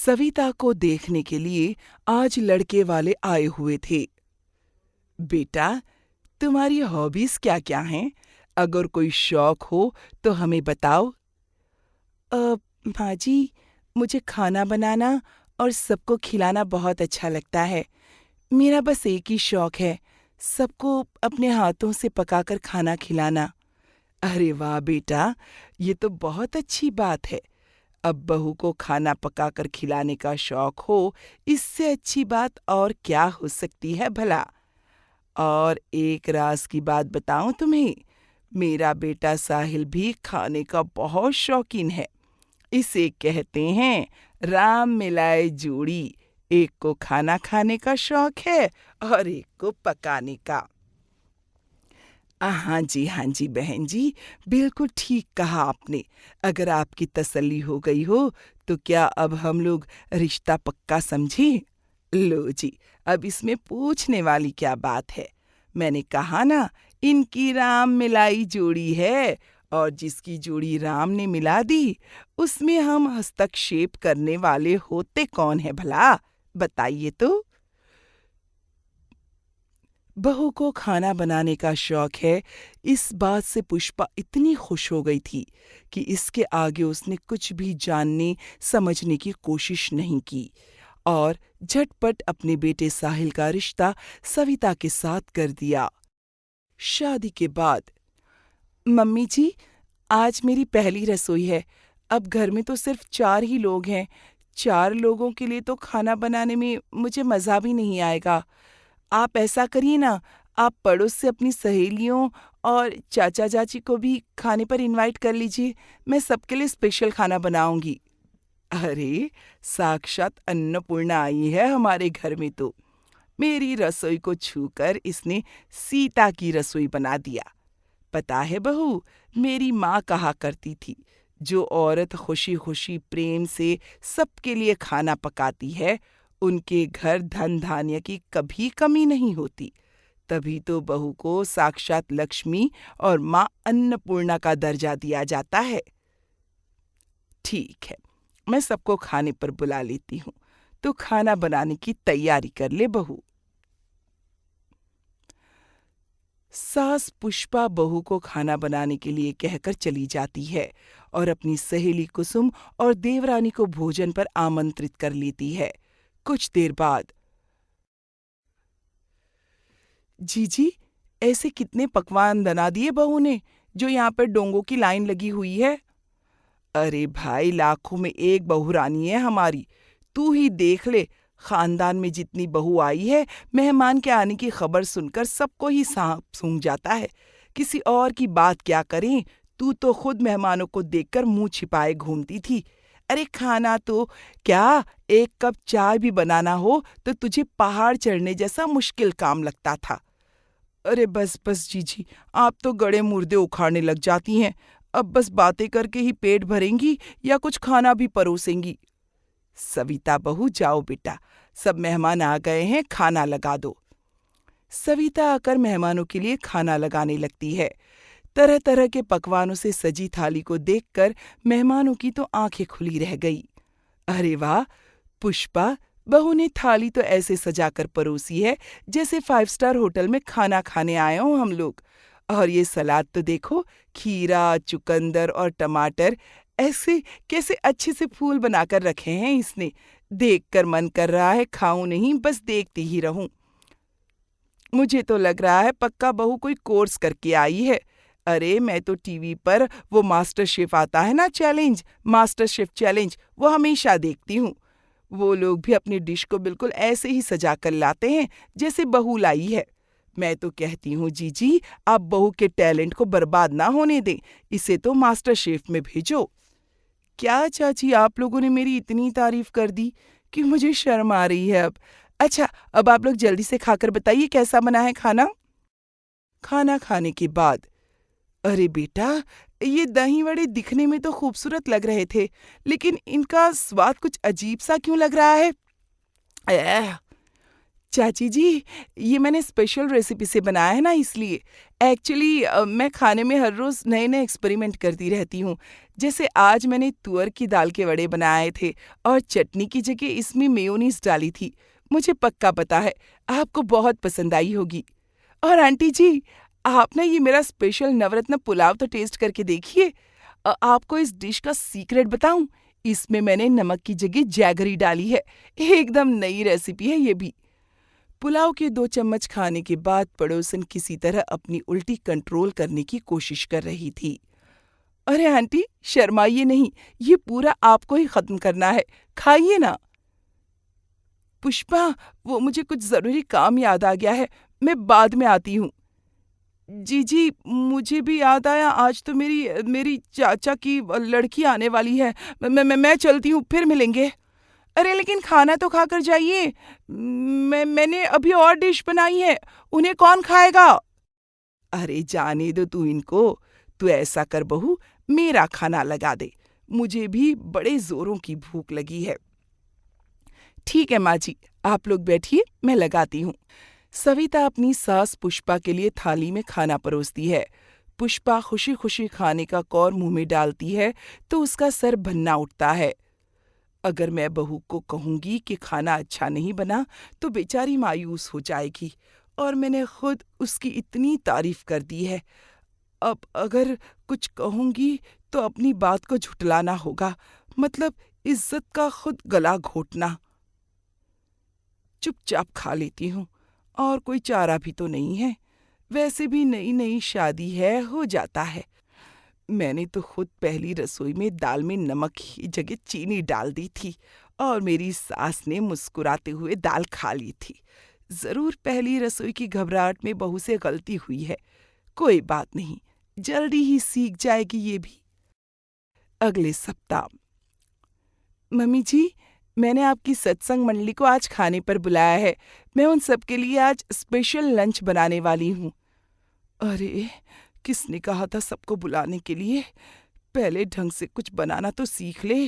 सविता को देखने के लिए आज लड़के वाले आए हुए थे। बेटा, तुम्हारी हॉबीज क्या क्या हैं? अगर कोई शौक हो तो हमें बताओ। माँ जी, मुझे खाना बनाना और सबको खिलाना बहुत अच्छा लगता है। मेरा बस एक ही शौक है, सबको अपने हाथों से पकाकर खाना खिलाना। अरे वाह बेटा, ये तो बहुत अच्छी बात है। अब बहू को खाना पकाकर खिलाने का शौक हो, इससे अच्छी बात और क्या हो सकती है भला। और एक राज की बात बताऊं तुम्हें, मेरा बेटा साहिल भी खाने का बहुत शौकीन है। इसे कहते हैं राम मिलाए जोड़ी। एक को खाना खाने का शौक है और एक को पकाने का। हाँ जी बहन जी, बिल्कुल ठीक कहा आपने। अगर आपकी तसल्ली हो गई हो तो क्या अब हम लोग रिश्ता पक्का समझे? लो जी, अब इसमें पूछने वाली क्या बात है। मैंने कहा ना, इनकी राम मिलाई जोड़ी है, और जिसकी जोड़ी राम ने मिला दी उसमें हम हस्तक्षेप करने वाले होते कौन है भला? बताइए तो। बहू को खाना बनाने का शौक है, इस बात से पुष्पा इतनी खुश हो गई थी कि इसके आगे उसने कुछ भी जानने समझने की कोशिश नहीं की और झटपट अपने बेटे साहिल का रिश्ता सविता के साथ कर दिया। शादी के बाद, मम्मी जी, आज मेरी पहली रसोई है। अब घर में तो सिर्फ 4 ही लोग हैं। 4 लोगों के लिए तो खाना बनाने में मुझे मज़ा भी नहीं आएगा। आप ऐसा करिए ना, आप पड़ोस से अपनी सहेलियों और चाचा चाची को भी खाने पर इनवाइट कर लीजिए। मैं सबके लिए स्पेशल खाना बनाऊंगी। अरे, साक्षात अन्नपूर्णा आई है हमारे घर में तो। मेरी रसोई को छूकर इसने सीता की रसोई बना दिया। पता है बहू, मेरी माँ कहा करती थी, जो औरत खुशी खुशी प्रेम से सबके लिए खाना पकाती है, उनके घर धन धान्य की कभी कमी नहीं होती। तभी तो बहू को साक्षात लक्ष्मी और माँ अन्नपूर्णा का दर्जा दिया जाता है। ठीक है, मैं सबको खाने पर बुला लेती हूँ, तो खाना बनाने की तैयारी कर ले बहू। सास पुष्पा बहू को खाना बनाने के लिए कहकर चली जाती है और अपनी सहेली कुसुम और देवरानी को भोजन पर आमंत्रित कर लेती है। कुछ देर बाद, जीजी, ऐसे कितने पकवान बना दिए बहू ने, जो यहाँ पर डोंगों की लाइन लगी हुई है। अरे भाई, लाखों में एक बहू रानी है हमारी। तू ही देख ले, खानदान में जितनी बहू आई है, मेहमान के आने की खबर सुनकर सबको ही सांप सूंघ जाता है। किसी और की बात क्या करें, तू तो खुद मेहमानों को देखकर मुंह छिपाए घूमती थी। अरे खाना तो क्या, एक कप चाय भी बनाना हो तो तुझे पहाड़ चढ़ने जैसा मुश्किल काम लगता था। अरे बस बस जीजी, आप तो गड़े मुर्दे उखाड़ने लग जाती हैं। अब बस बातें करके ही पेट भरेंगी या कुछ खाना भी परोसेंगी? सविता बहू, जाओ बेटा, सब मेहमान आ गए हैं, खाना लगा दो। सविता आकर मेहमानों के लिए खाना लगाने लगती है। तरह तरह के पकवानों से सजी थाली को देखकर मेहमानों की तो आंखें खुली रह गई। अरे वाह पुष्पा, बहू ने थाली तो ऐसे सजाकर परोसी है जैसे 5 स्टार होटल में खाना खाने आए हों हम लोग। और ये सलाद तो देखो, खीरा, चुकंदर और टमाटर ऐसे कैसे अच्छे से फूल बनाकर रखे हैं इसने। देखकर मन कर रहा है खाऊं नहीं, बस देखती ही रहूं। मुझे तो लग रहा है पक्का बहू कोई कोर्स करके आई है। अरे मैं तो टीवी पर वो मास्टर शेफ आता है ना, चैलेंज, मास्टर शेफ चैलेंज, वो हमेशा देखती हूँ। वो लोग भी अपनी डिश को बिल्कुल ऐसे ही सजा कर लाते हैं जैसे बहू लाई है। मैं तो कहती हूँ जीजी, आप बहू के टैलेंट को बर्बाद ना होने दें, इसे तो मास्टर शेफ में भेजो। क्या चाची, आप लोगों ने मेरी इतनी तारीफ कर दी कि मुझे शर्म आ रही है अब। अच्छा, अब आप लोग जल्दी से खाकर बताइए कैसा बना है खाना। खाना खाने के बाद, अरे बेटा, ये दही वड़े दिखने में तो खूबसूरत लग रहे थे, लेकिन इनका स्वाद कुछ अजीब सा क्यों लग रहा है? एह, चाची जी, ये मैंने स्पेशल रेसिपी से बनाया है ना, इसलिए। एक्चुअली मैं खाने में हर रोज़ नए नए एक्सपेरिमेंट करती रहती हूँ। जैसे आज मैंने तुअर की दाल के वड़े बनाए थे और चटनी की जगह इसमें मेयोनीज डाली थी। मुझे पक्का पता है आपको बहुत पसंद आई होगी। और आंटी जी, आप ना ये मेरा स्पेशल नवरत्न पुलाव तो टेस्ट करके देखिए। आपको इस डिश का सीक्रेट बताऊं? इसमें मैंने नमक की जगह जैगरी डाली है। एकदम नई रेसिपी है ये भी। पुलाव के 2 चम्मच खाने के बाद पड़ोसन किसी तरह अपनी उल्टी कंट्रोल करने की कोशिश कर रही थी। अरे आंटी, शर्माइए नहीं, ये पूरा आपको ही खत्म करना है, खाइए ना। पुष्पा, वो मुझे कुछ जरूरी काम याद आ गया है, मैं बाद में आती हूँ। जी, मुझे भी याद आया, आज तो मेरी मेरी चाचा की लड़की आने वाली है। मैं चलती हूँ, फिर मिलेंगे। अरे लेकिन खाना तो खाकर जाइए। मैंने अभी और डिश बनाई है, उन्हें कौन खाएगा? अरे जाने दो तू इनको। तू ऐसा कर बहू, मेरा खाना लगा दे। मुझे भी बड़े जोरों की भूख लगी है। ठीक है माँ जी, आप लोग बैठिए, मैं लगाती हूँ। सविता अपनी सास पुष्पा के लिए थाली में खाना परोसती है। पुष्पा खुशी खुशी खाने का कौर मुंह में डालती है तो उसका सर भन्ना उठता है। अगर मैं बहू को कहूंगी कि खाना अच्छा नहीं बना तो बेचारी मायूस हो जाएगी, और मैंने खुद उसकी इतनी तारीफ कर दी है। अब अगर कुछ कहूंगी तो अपनी बात को झुटलाना होगा, मतलब इज्जत का खुद गला घोटना। चुपचाप खा लेती हूँ, और कोई चारा भी तो नहीं है। वैसे भी नई नई शादी है, हो जाता है। मैंने तो खुद पहली रसोई में दाल में नमक की जगह चीनी डाल दी थी, और मेरी सास ने मुस्कुराते हुए दाल खा ली थी। जरूर पहली रसोई की घबराहट में बहू से गलती हुई है। कोई बात नहीं, जल्दी ही सीख जाएगी ये भी। अगले सप्ताह। मम्मी जी, मैंने आपकी सत्संग मंडली को आज खाने पर बुलाया है। मैं उन सबके लिए आज स्पेशल लंच बनाने वाली हूँ। अरे, किसने कहा था सबको बुलाने के लिए? पहले ढंग से कुछ बनाना तो सीख ले।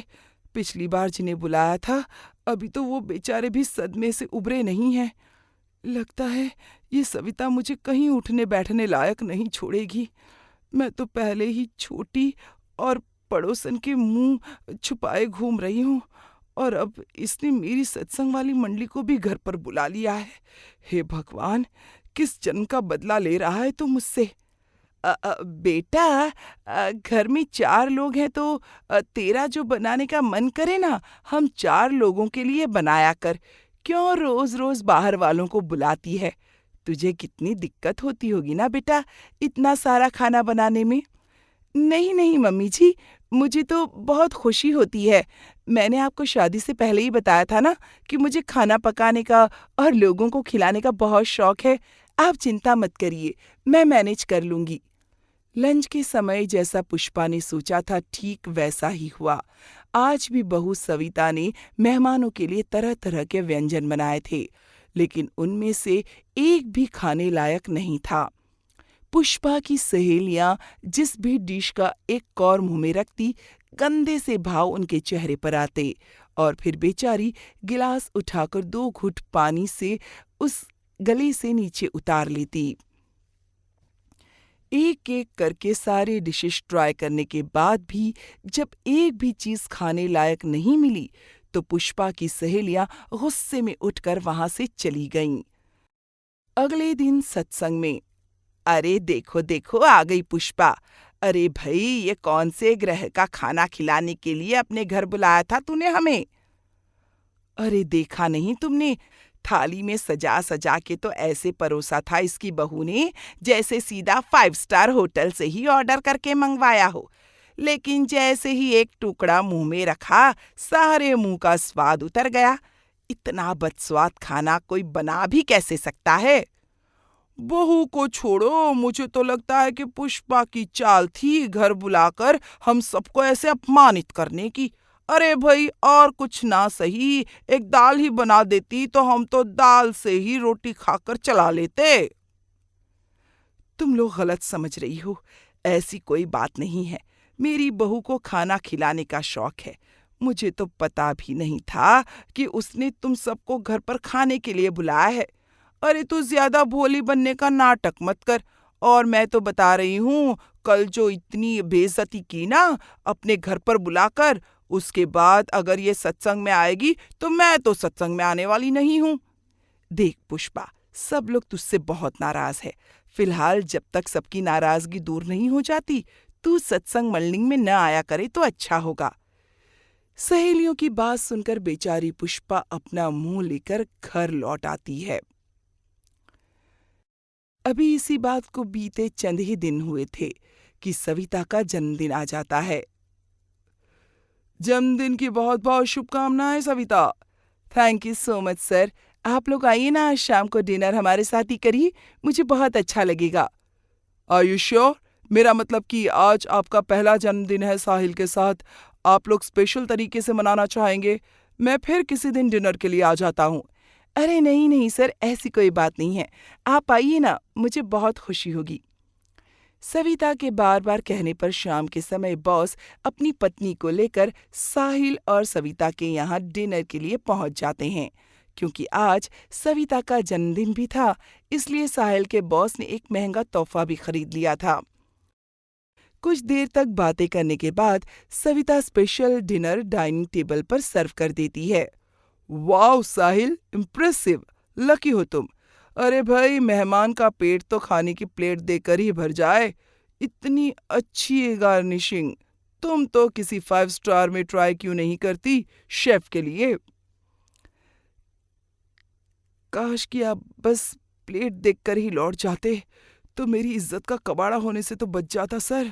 पिछली बार जिन्हें बुलाया था, अभी तो वो बेचारे भी सदमे से उबरे नहीं हैं। लगता है ये सविता मुझे कहीं उठने बैठने लायक नहीं छोड़ेगी। मैं तो पहले ही छोटी और पड़ोसन के मुंह छुपाए घूम रही हूँ, और अब इसने मेरी सत्संग वाली मंडली को भी घर पर बुला लिया है। हे भगवान, किस जन्म का बदला ले रहा है तू मुझसे? बेटा, घर में 4 लोग हैं तो तेरा जो बनाने का मन करे ना, हम 4 लोगों के लिए बनाया कर। क्यों रोज रोज बाहर वालों को बुलाती है? तुझे कितनी दिक्कत होती होगी ना बेटा, इतना सारा खाना बनाने में। नहीं नहीं मम्मी जी, मुझे तो बहुत खुशी होती है। मैंने आपको शादी से पहले ही बताया था ना कि मुझे खाना पकाने का और लोगों को खिलाने का बहुत शौक है। आप चिंता मत करिए, मैं मैनेज कर लूंगी। लंच के समय जैसा पुष्पा ने सोचा था, ठीक वैसा ही हुआ। आज भी बहू सविता ने मेहमानों के लिए तरह तरह के व्यंजन बनाए थे, लेकिन उनमें से एक भी खाने लायक नहीं था। पुष्पा की सहेलियां जिस भी डिश का एक कौर मुंह में रखती, गंदे से भाव उनके चेहरे पर आते, और फिर बेचारी गिलास उठाकर 2 घूंट पानी से उस गले से नीचे उतार लेती। एक एक करके सारे डिशेस ट्राई करने के बाद भी जब एक भी चीज खाने लायक नहीं मिली, तो पुष्पा की सहेलियां गुस्से में उठकर वहां से चली गईं। अगले दिन सत्संग में, अरे देखो देखो, आ गई पुष्पा। अरे भाई, ये कौन से ग्रह का खाना खिलाने के लिए अपने घर बुलाया था तूने हमें? अरे देखा नहीं तुमने? थाली में सजा सजा के तो ऐसे परोसा था इसकी बहू ने जैसे सीधा 5 स्टार होटल से ही ऑर्डर करके मंगवाया हो। लेकिन जैसे ही एक टुकड़ा मुंह में रखा, सारे मुंह का स्वाद उतर गया। इतना बदस्वाद खाना कोई बना भी कैसे सकता है? बहू को छोड़ो, मुझे तो लगता है कि पुष्पा की चाल थी घर बुलाकर हम सबको ऐसे अपमानित करने की। अरे भाई, और कुछ ना सही, एक दाल ही बना देती तो हम तो दाल से ही रोटी खाकर चला लेते। तुम लोग गलत समझ रही हो, ऐसी कोई बात नहीं है। मेरी बहू को खाना खिलाने का शौक है। मुझे तो पता भी नहीं था कि उसने तुम सबको घर पर खाने के लिए बुलाया है। अरे तू ज्यादा भोली बनने का नाटक मत कर, और मैं तो बता रही हूँ, कल जो इतनी बेइज्जती की ना अपने घर पर बुलाकर, उसके बाद अगर ये सत्संग में आएगी तो मैं तो सत्संग में आने वाली नहीं हूँ। देख पुष्पा, सब लोग तुझसे बहुत नाराज है। फिलहाल जब तक सबकी नाराजगी दूर नहीं हो जाती, तू सत्संग मंडली में न आया करे तो अच्छा होगा। सहेलियों की बात सुनकर बेचारी पुष्पा अपना मुंह लेकर घर लौट आती है। अभी इसी बात को बीते चंद ही दिन हुए थे कि सविता का जन्मदिन आ जाता है। जन्मदिन की बहुत बहुत शुभकामनाएं Savita. Thank you so much sir. आप लोग आइए ना, आज शाम को डिनर हमारे साथ ही करिए, मुझे बहुत अच्छा लगेगा। Are you sure? मेरा मतलब कि आज आपका पहला जन्मदिन है साहिल के साथ, आप लोग स्पेशल तरीके से मनाना चाहेंगे? मैं फिर किसी दिन डिनर के लिए आ जाता हूँ। अरे नहीं नहीं सर, ऐसी कोई बात नहीं है, आप आइए ना, मुझे बहुत खुशी होगी। सविता के बार बार कहने पर शाम के समय बॉस अपनी पत्नी को लेकर साहिल और सविता के यहाँ डिनर के लिए पहुंच जाते हैं। क्योंकि आज सविता का जन्मदिन भी था, इसलिए साहिल के बॉस ने एक महंगा तोहफा भी खरीद लिया था। कुछ देर तक बातें करने के बाद Savita special dinner dining table पर सर्व कर देती है। वाह साहिल, इम्प्रेसिव, लकी हो तुम। अरे भाई, मेहमान का पेट तो खाने की प्लेट देकर ही भर जाए। इतनी अच्छी गार्निशिंग, तुम तो किसी 5 स्टार में ट्राई क्यों नहीं करती शेफ के लिए? काश कि आप बस प्लेट देखकर ही लौट जाते तो मेरी इज्जत का कबाड़ा होने से तो बच जाता सर।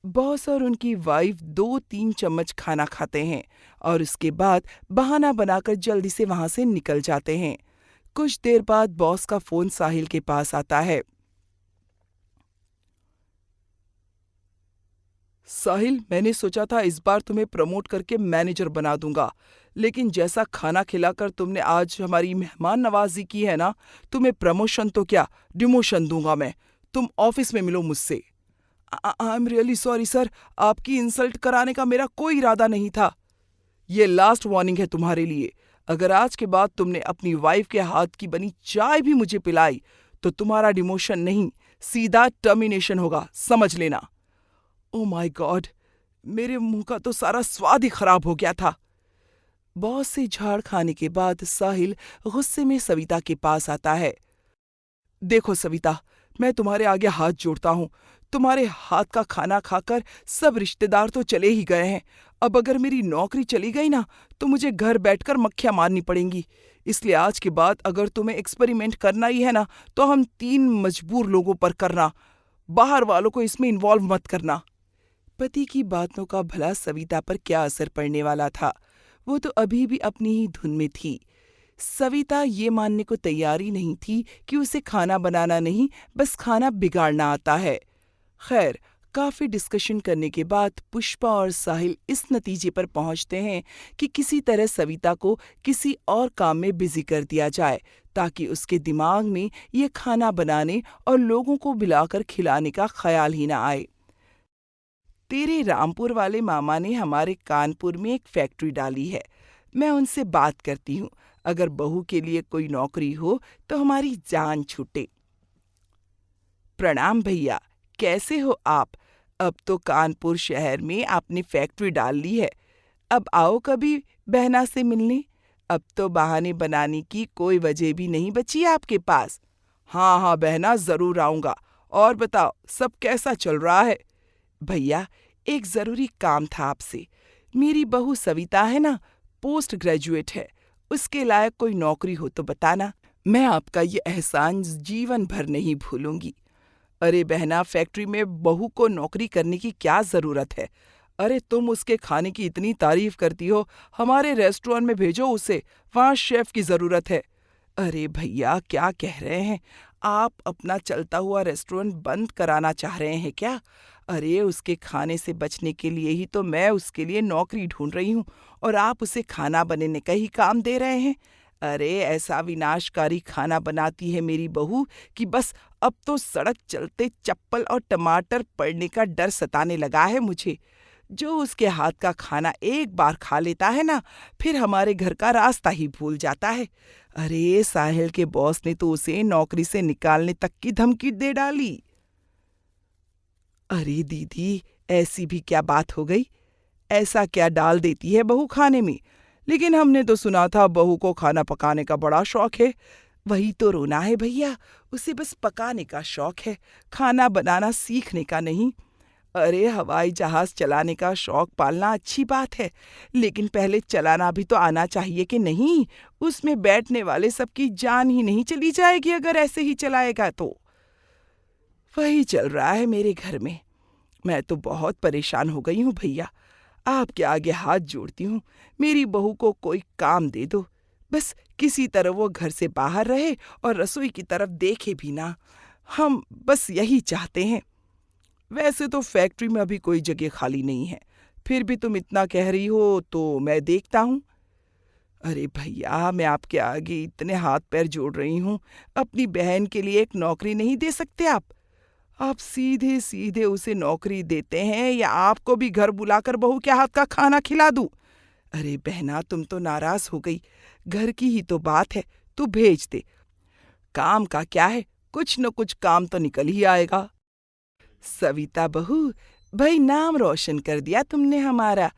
बॉस और उनकी वाइफ 2-3 चम्मच खाना खाते हैं और उसके बाद बहाना बनाकर जल्दी से वहां से निकल जाते हैं। कुछ देर बाद बॉस का फोन साहिल के पास आता है। साहिल, मैंने सोचा था इस बार तुम्हें प्रमोट करके मैनेजर बना दूंगा, लेकिन जैसा खाना खिलाकर तुमने आज हमारी मेहमान नवाजी की है ना, तुम्हें प्रमोशन तो क्या, डिमोशन दूंगा मैं। तुम ऑफिस में मिलो मुझसे। I am really sorry sir, आपकी इंसल्ट कराने का मेरा कोई इरादा नहीं था। ये लास्ट वार्निंग है तुम्हारे लिए। अगर आज के बाद तुमने अपनी वाइफ के हाथ की बनी चाय भी मुझे पिलाई तो तुम्हारा डिमोशन नहीं, सीधा टर्मिनेशन होगा, समझ लेना। ओ माय गॉड, मेरे मुंह का तो सारा स्वाद ही खराब हो गया था। बॉस से झाड़ खाने के बाद साहिल गुस्से में सविता के पास आता है। देखो सविता, मैं तुम्हारे आगे हाथ जोड़ता हूँ। तुम्हारे हाथ का खाना खाकर सब रिश्तेदार तो चले ही गए हैं। अब अगर मेरी नौकरी चली गई ना तो मुझे घर बैठकर मक्खियां मारनी पड़ेंगी। इसलिए आज के बाद अगर तुम्हें एक्सपेरिमेंट करना ही है ना तो हम 3 मजबूर लोगों पर करना, बाहर वालों को इसमें इन्वॉल्व मत करना। पति की बातों का भला सविता पर क्या असर पड़ने वाला था? वो तो अभी भी अपनी ही धुन में थी। सविता ये मानने को तैयार ही नहीं थी कि उसे खाना बनाना नहीं, बस खाना बिगाड़ना आता है। खैर, काफी डिस्कशन करने के बाद पुष्पा और साहिल इस नतीजे पर पहुंचते हैं कि किसी तरह सविता को किसी और काम में बिजी कर दिया जाए ताकि उसके दिमाग में ये खाना बनाने और लोगों को बुलाकर खिलाने का ख्याल ही ना आए। तेरे रामपुर वाले मामा ने हमारे कानपुर में एक फैक्ट्री डाली है, मैं उनसे बात करती हूँ। अगर बहू के लिए कोई नौकरी हो तो हमारी जान छूटे। प्रणाम भैया, कैसे हो आप? अब तो कानपुर शहर में आपने फैक्ट्री डाल ली है, अब आओ कभी बहना से मिलने। अब तो बहाने बनाने की कोई वजह भी नहीं बची आपके पास। हाँ हाँ बहना, जरूर आऊंगा। और बताओ, सब कैसा चल रहा है? भैया, एक जरूरी काम था आपसे। मेरी बहू सविता है ना, पोस्ट ग्रेजुएट है, उसके लायक कोई नौकरी हो तो बताना, मैं आपका ये एहसान जीवन भर नहीं भूलूंगी। अरे बहना, फैक्ट्री में बहू को नौकरी करने की क्या जरूरत है? अरे तुम उसके खाने की इतनी तारीफ करती हो, हमारे रेस्टोरेंट में भेजो उसे, वहाँ शेफ की जरूरत है। अरे भैया, क्या कह रहे हैं आप? अपना चलता हुआ रेस्टोरेंट बंद कराना चाह रहे हैं क्या? अरे उसके खाने से बचने के लिए ही तो मैं उसके लिए नौकरी ढूंढ रही हूँ और आप उसे खाना बनाने का ही काम दे रहे हैं। अरे ऐसा विनाशकारी खाना बनाती है मेरी बहू कि बस अब तो सड़क चलते चप्पल और टमाटर पड़ने का डर सताने लगा है मुझे। जो उसके हाथ का खाना एक बार खा लेता है ना, फिर हमारे घर का रास्ता ही भूल जाता है। अरे साहिल के बॉस ने तो उसे नौकरी से निकालने तक की धमकी दे डाली। अरे दीदी, ऐसी भी क्या बात हो गई? ऐसा क्या डाल देती है बहू खाने में? लेकिन हमने तो सुना था बहू को खाना पकाने का बड़ा शौक है। वही तो रोना है भैया, उसे बस पकाने का शौक है, खाना बनाना सीखने का नहीं। अरे हवाई जहाज चलाने का शौक पालना अच्छी बात है, लेकिन पहले चलाना भी तो आना चाहिए कि नहीं? उसमें बैठने वाले सबकी जान ही नहीं चली जाएगी अगर ऐसे ही चलाएगा तो। वही चल रहा है मेरे घर में। मैं तो बहुत परेशान हो गई हूँ भैया। आपके आगे हाथ जोड़ती हूँ, मेरी बहू को कोई काम दे दो। बस किसी तरह वो घर से बाहर रहे और रसोई की तरफ देखे भी ना। हम बस यही चाहते हैं। वैसे तो फैक्ट्री में अभी कोई जगह खाली नहीं है, फिर भी तुम इतना कह रही हो तो मैं देखता हूँ। अरे भैया, मैं आपके आगे इतने हाथ पैर जोड़ रही हूँ, अपनी बहन के लिए एक नौकरी नहीं दे सकते आप? आप सीधे सीधे उसे नौकरी देते हैं या आपको भी घर बुलाकर बहू के हाथ का खाना खिला दूं? अरे बहना, तुम तो नाराज हो गई। घर की ही तो बात है, तू भेज दे। काम का क्या है, कुछ न कुछ काम तो निकल ही आएगा। सविता बहू, भाई नाम रोशन कर दिया तुमने हमारा।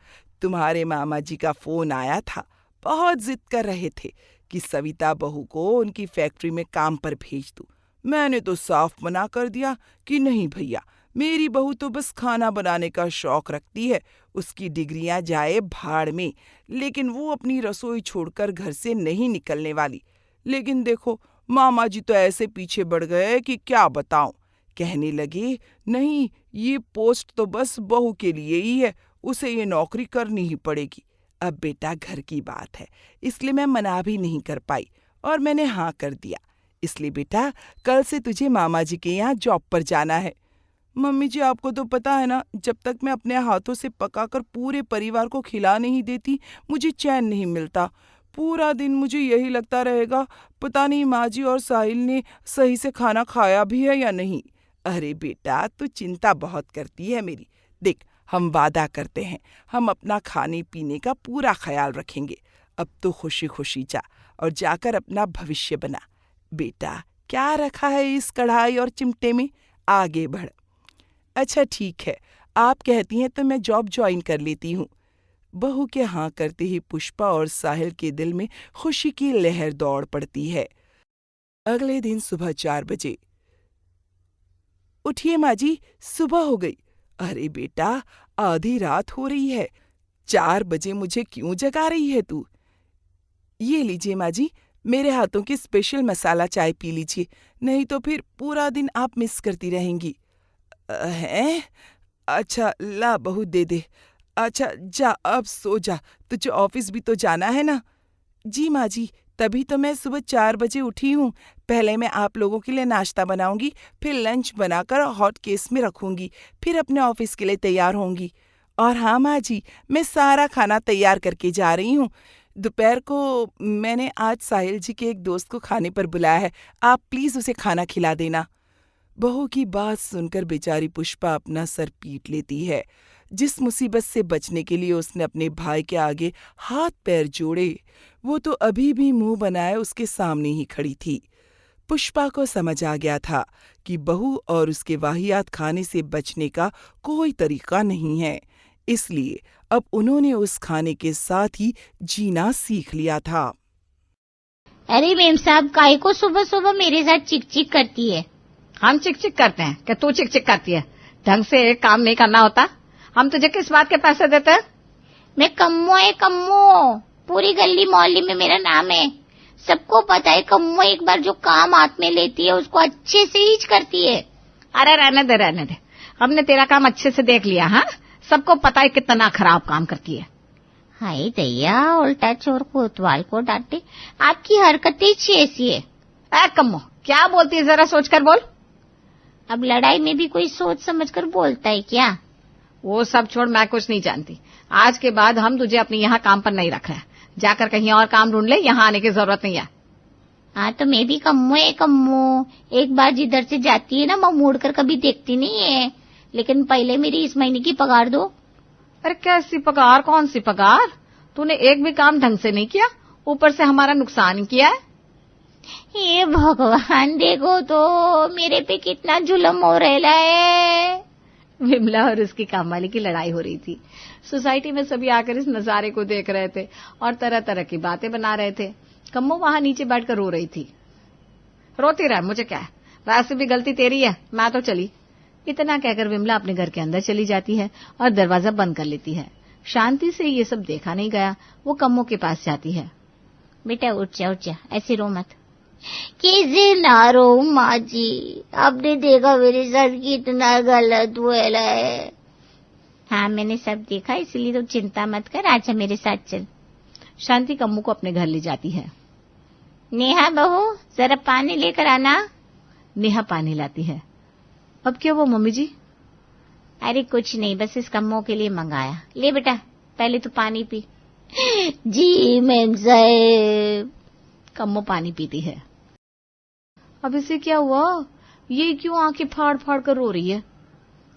तुम्हारे मामा जी का फोन आया था, बहुत जिद कर रहे थे कि सविता बहू को उनकी फैक्ट्री में काम पर भेज दूं। मैंने तो साफ मना कर दिया कि नहीं भैया, मेरी बहू तो बस खाना बनाने का शौक रखती है, उसकी डिग्रियां जाए भाड़ में, लेकिन वो अपनी रसोई छोड़कर घर से नहीं निकलने वाली। लेकिन देखो, मामा जी तो ऐसे पीछे बढ़ गए कि क्या बताऊं। कहने लगे, नहीं, ये पोस्ट तो बस बहू के लिए ही है, उसे ये नौकरी करनी ही पड़ेगी। अब बेटा, घर की बात है, इसलिए मैं मना भी नहीं कर पाई और मैंने हाँ कर दिया। इसलिए बेटा, कल से तुझे मामा जी के यहाँ जॉब पर जाना है। मम्मी जी, आपको तो पता है ना, जब तक मैं अपने हाथों से पकाकर पूरे परिवार को खिला नहीं देती, मुझे चैन नहीं मिलता। पूरा दिन मुझे यही लगता रहेगा, पता नहीं माँ जी और साहिल ने सही से खाना खाया भी है या नहीं। अरे बेटा, तू चिंता बहुत करती है मेरी। देख, हम वादा करते हैं, हम अपना खाने पीने का पूरा ख्याल रखेंगे। अब तो खुशी खुशी जा और जाकर अपना भविष्य बना। बेटा, क्या रखा है इस कढ़ाई और चिमटे में? आगे बढ़। अच्छा ठीक है, आप कहती हैं तो मैं जॉब ज्वाइन कर लेती हूँ। बहू के हाँ करते ही पुष्पा और साहिल के दिल में खुशी की लहर दौड़ पड़ती है। अगले दिन सुबह 4 बजे। उठिए माँ जी, सुबह हो गई। अरे बेटा, आधी रात हो रही है, 4 बजे मुझे क्यों जगा रही है तू? ये लीजिए माँ जी, मेरे हाथों की स्पेशल मसाला चाय पी लीजिए, नहीं तो फिर पूरा दिन आप मिस करती रहेंगी। हैं? अच्छा ला बहू, दे दे। अच्छा जा, अब सो जा, तुझे ऑफिस भी तो जाना है ना। जी माँ जी, तभी तो मैं सुबह 4 बजे उठी हूँ। पहले मैं आप लोगों के लिए नाश्ता बनाऊंगी, फिर लंच बनाकर हॉट केस में रखूंगी, फिर अपने ऑफिस के लिए तैयार होंगी। और हाँ माँ जी, मैं सारा खाना तैयार करके जा रही हूँ। दोपहर को मैंने आज साहिल जी के एक दोस्त को खाने पर बुलाया है, आप प्लीज़ उसे खाना खिला देना। बहू की बात सुनकर बेचारी पुष्पा अपना सर पीट लेती है। जिस मुसीबत से बचने के लिए उसने अपने भाई के आगे हाथ पैर जोड़े, वो तो अभी भी मुंह बनाए उसके सामने ही खड़ी थी। पुष्पा को समझ आ गया था कि बहू और उसके वाहियात खाने से बचने का कोई तरीका नहीं है, इसलिए अब उन्होंने उस खाने के साथ ही जीना सीख लिया था। अरे मेम साहब, काहे को सुबह सुबह मेरे साथ चिक चिक करती है? हम चिक चिक करते हैं कि तू चिक चिक करती है? ढंग से एक काम नहीं करना होता? हम तुझे किस बात के पैसे देते हैं? मैं कम्मो है, कम्मो। पूरी गली मोहल्ले में मेरा नाम है, सबको पता है। कम्मो एक बार जो काम हाथ में लेती है उसको अच्छे से ही करती है। अरे रहने दे, रहने दे, हमने तेरा काम अच्छे से देख लिया। हाँ, सबको पता है कितना खराब काम करती है। हाय दैया, उल्टा चोर कोतवाल को डांटे। आपकी हरकतें ही ऐसी है। ए कम्मो, क्या बोलती है, जरा सोच कर बोल। अब लड़ाई में भी कोई सोच समझ कर बोलता है क्या? वो सब छोड़, मैं कुछ नहीं जानती। आज के बाद हम तुझे अपने यहाँ काम पर नहीं रख रहे हैं, जाकर कहीं और काम ढूंढ ले, यहाँ आने की जरूरत नहीं है। हाँ तो मैं भी कम्मो है, कम्मो। एक बार जिधर से जाती है ना, मैं मुड़ कर कभी देखती नहीं है। लेकिन पहले मेरी इस महीने की पगार दो। अरे कैसी पगार? कौन सी पगार? तूने एक भी काम ढंग से नहीं किया, ऊपर से हमारा नुकसान किया है। हे भगवान, देखो तो मेरे पे कितना जुल्म हो रहा है। विमला और उसकी कामवाली की लड़ाई हो रही थी। सोसाइटी में सभी आकर इस नजारे को देख रहे थे और तरह तरह की बातें बना रहे थे। कम्मो वहां नीचे बैठकर रो रही थी। रोती रहा, मुझे क्या है, वैसे भी गलती तेरी है, मैं तो चली। इतना कहकर विमला अपने घर के अंदर चली जाती है और दरवाजा बंद कर लेती है। शांति से ये सब देखा नहीं गया। वो कम्मो के पास जाती है। बेटा उठ जा, ऐसे रो मत। कैसे ना रो माँ जी, आपने देखा मेरे साथ कितना गलत हुआ है। हाँ मैंने सब देखा, इसलिए तो चिंता मत कर, आजा मेरे साथ चल। शांति कम्मो को अपने घर ले जाती है। नेहा बहू जरा पानी लेकर आना। नेहा पानी लाती है। अब क्या हुआ मम्मी जी? अरे कुछ नहीं, बस इस कम्मो के लिए मंगाया। ले बेटा पहले तो पानी पी। जी मैम साहब। कम्मो पानी पीती है। अब इसे क्या हुआ? ये क्यों आंखें फाड़ फाड़ कर रो रही है?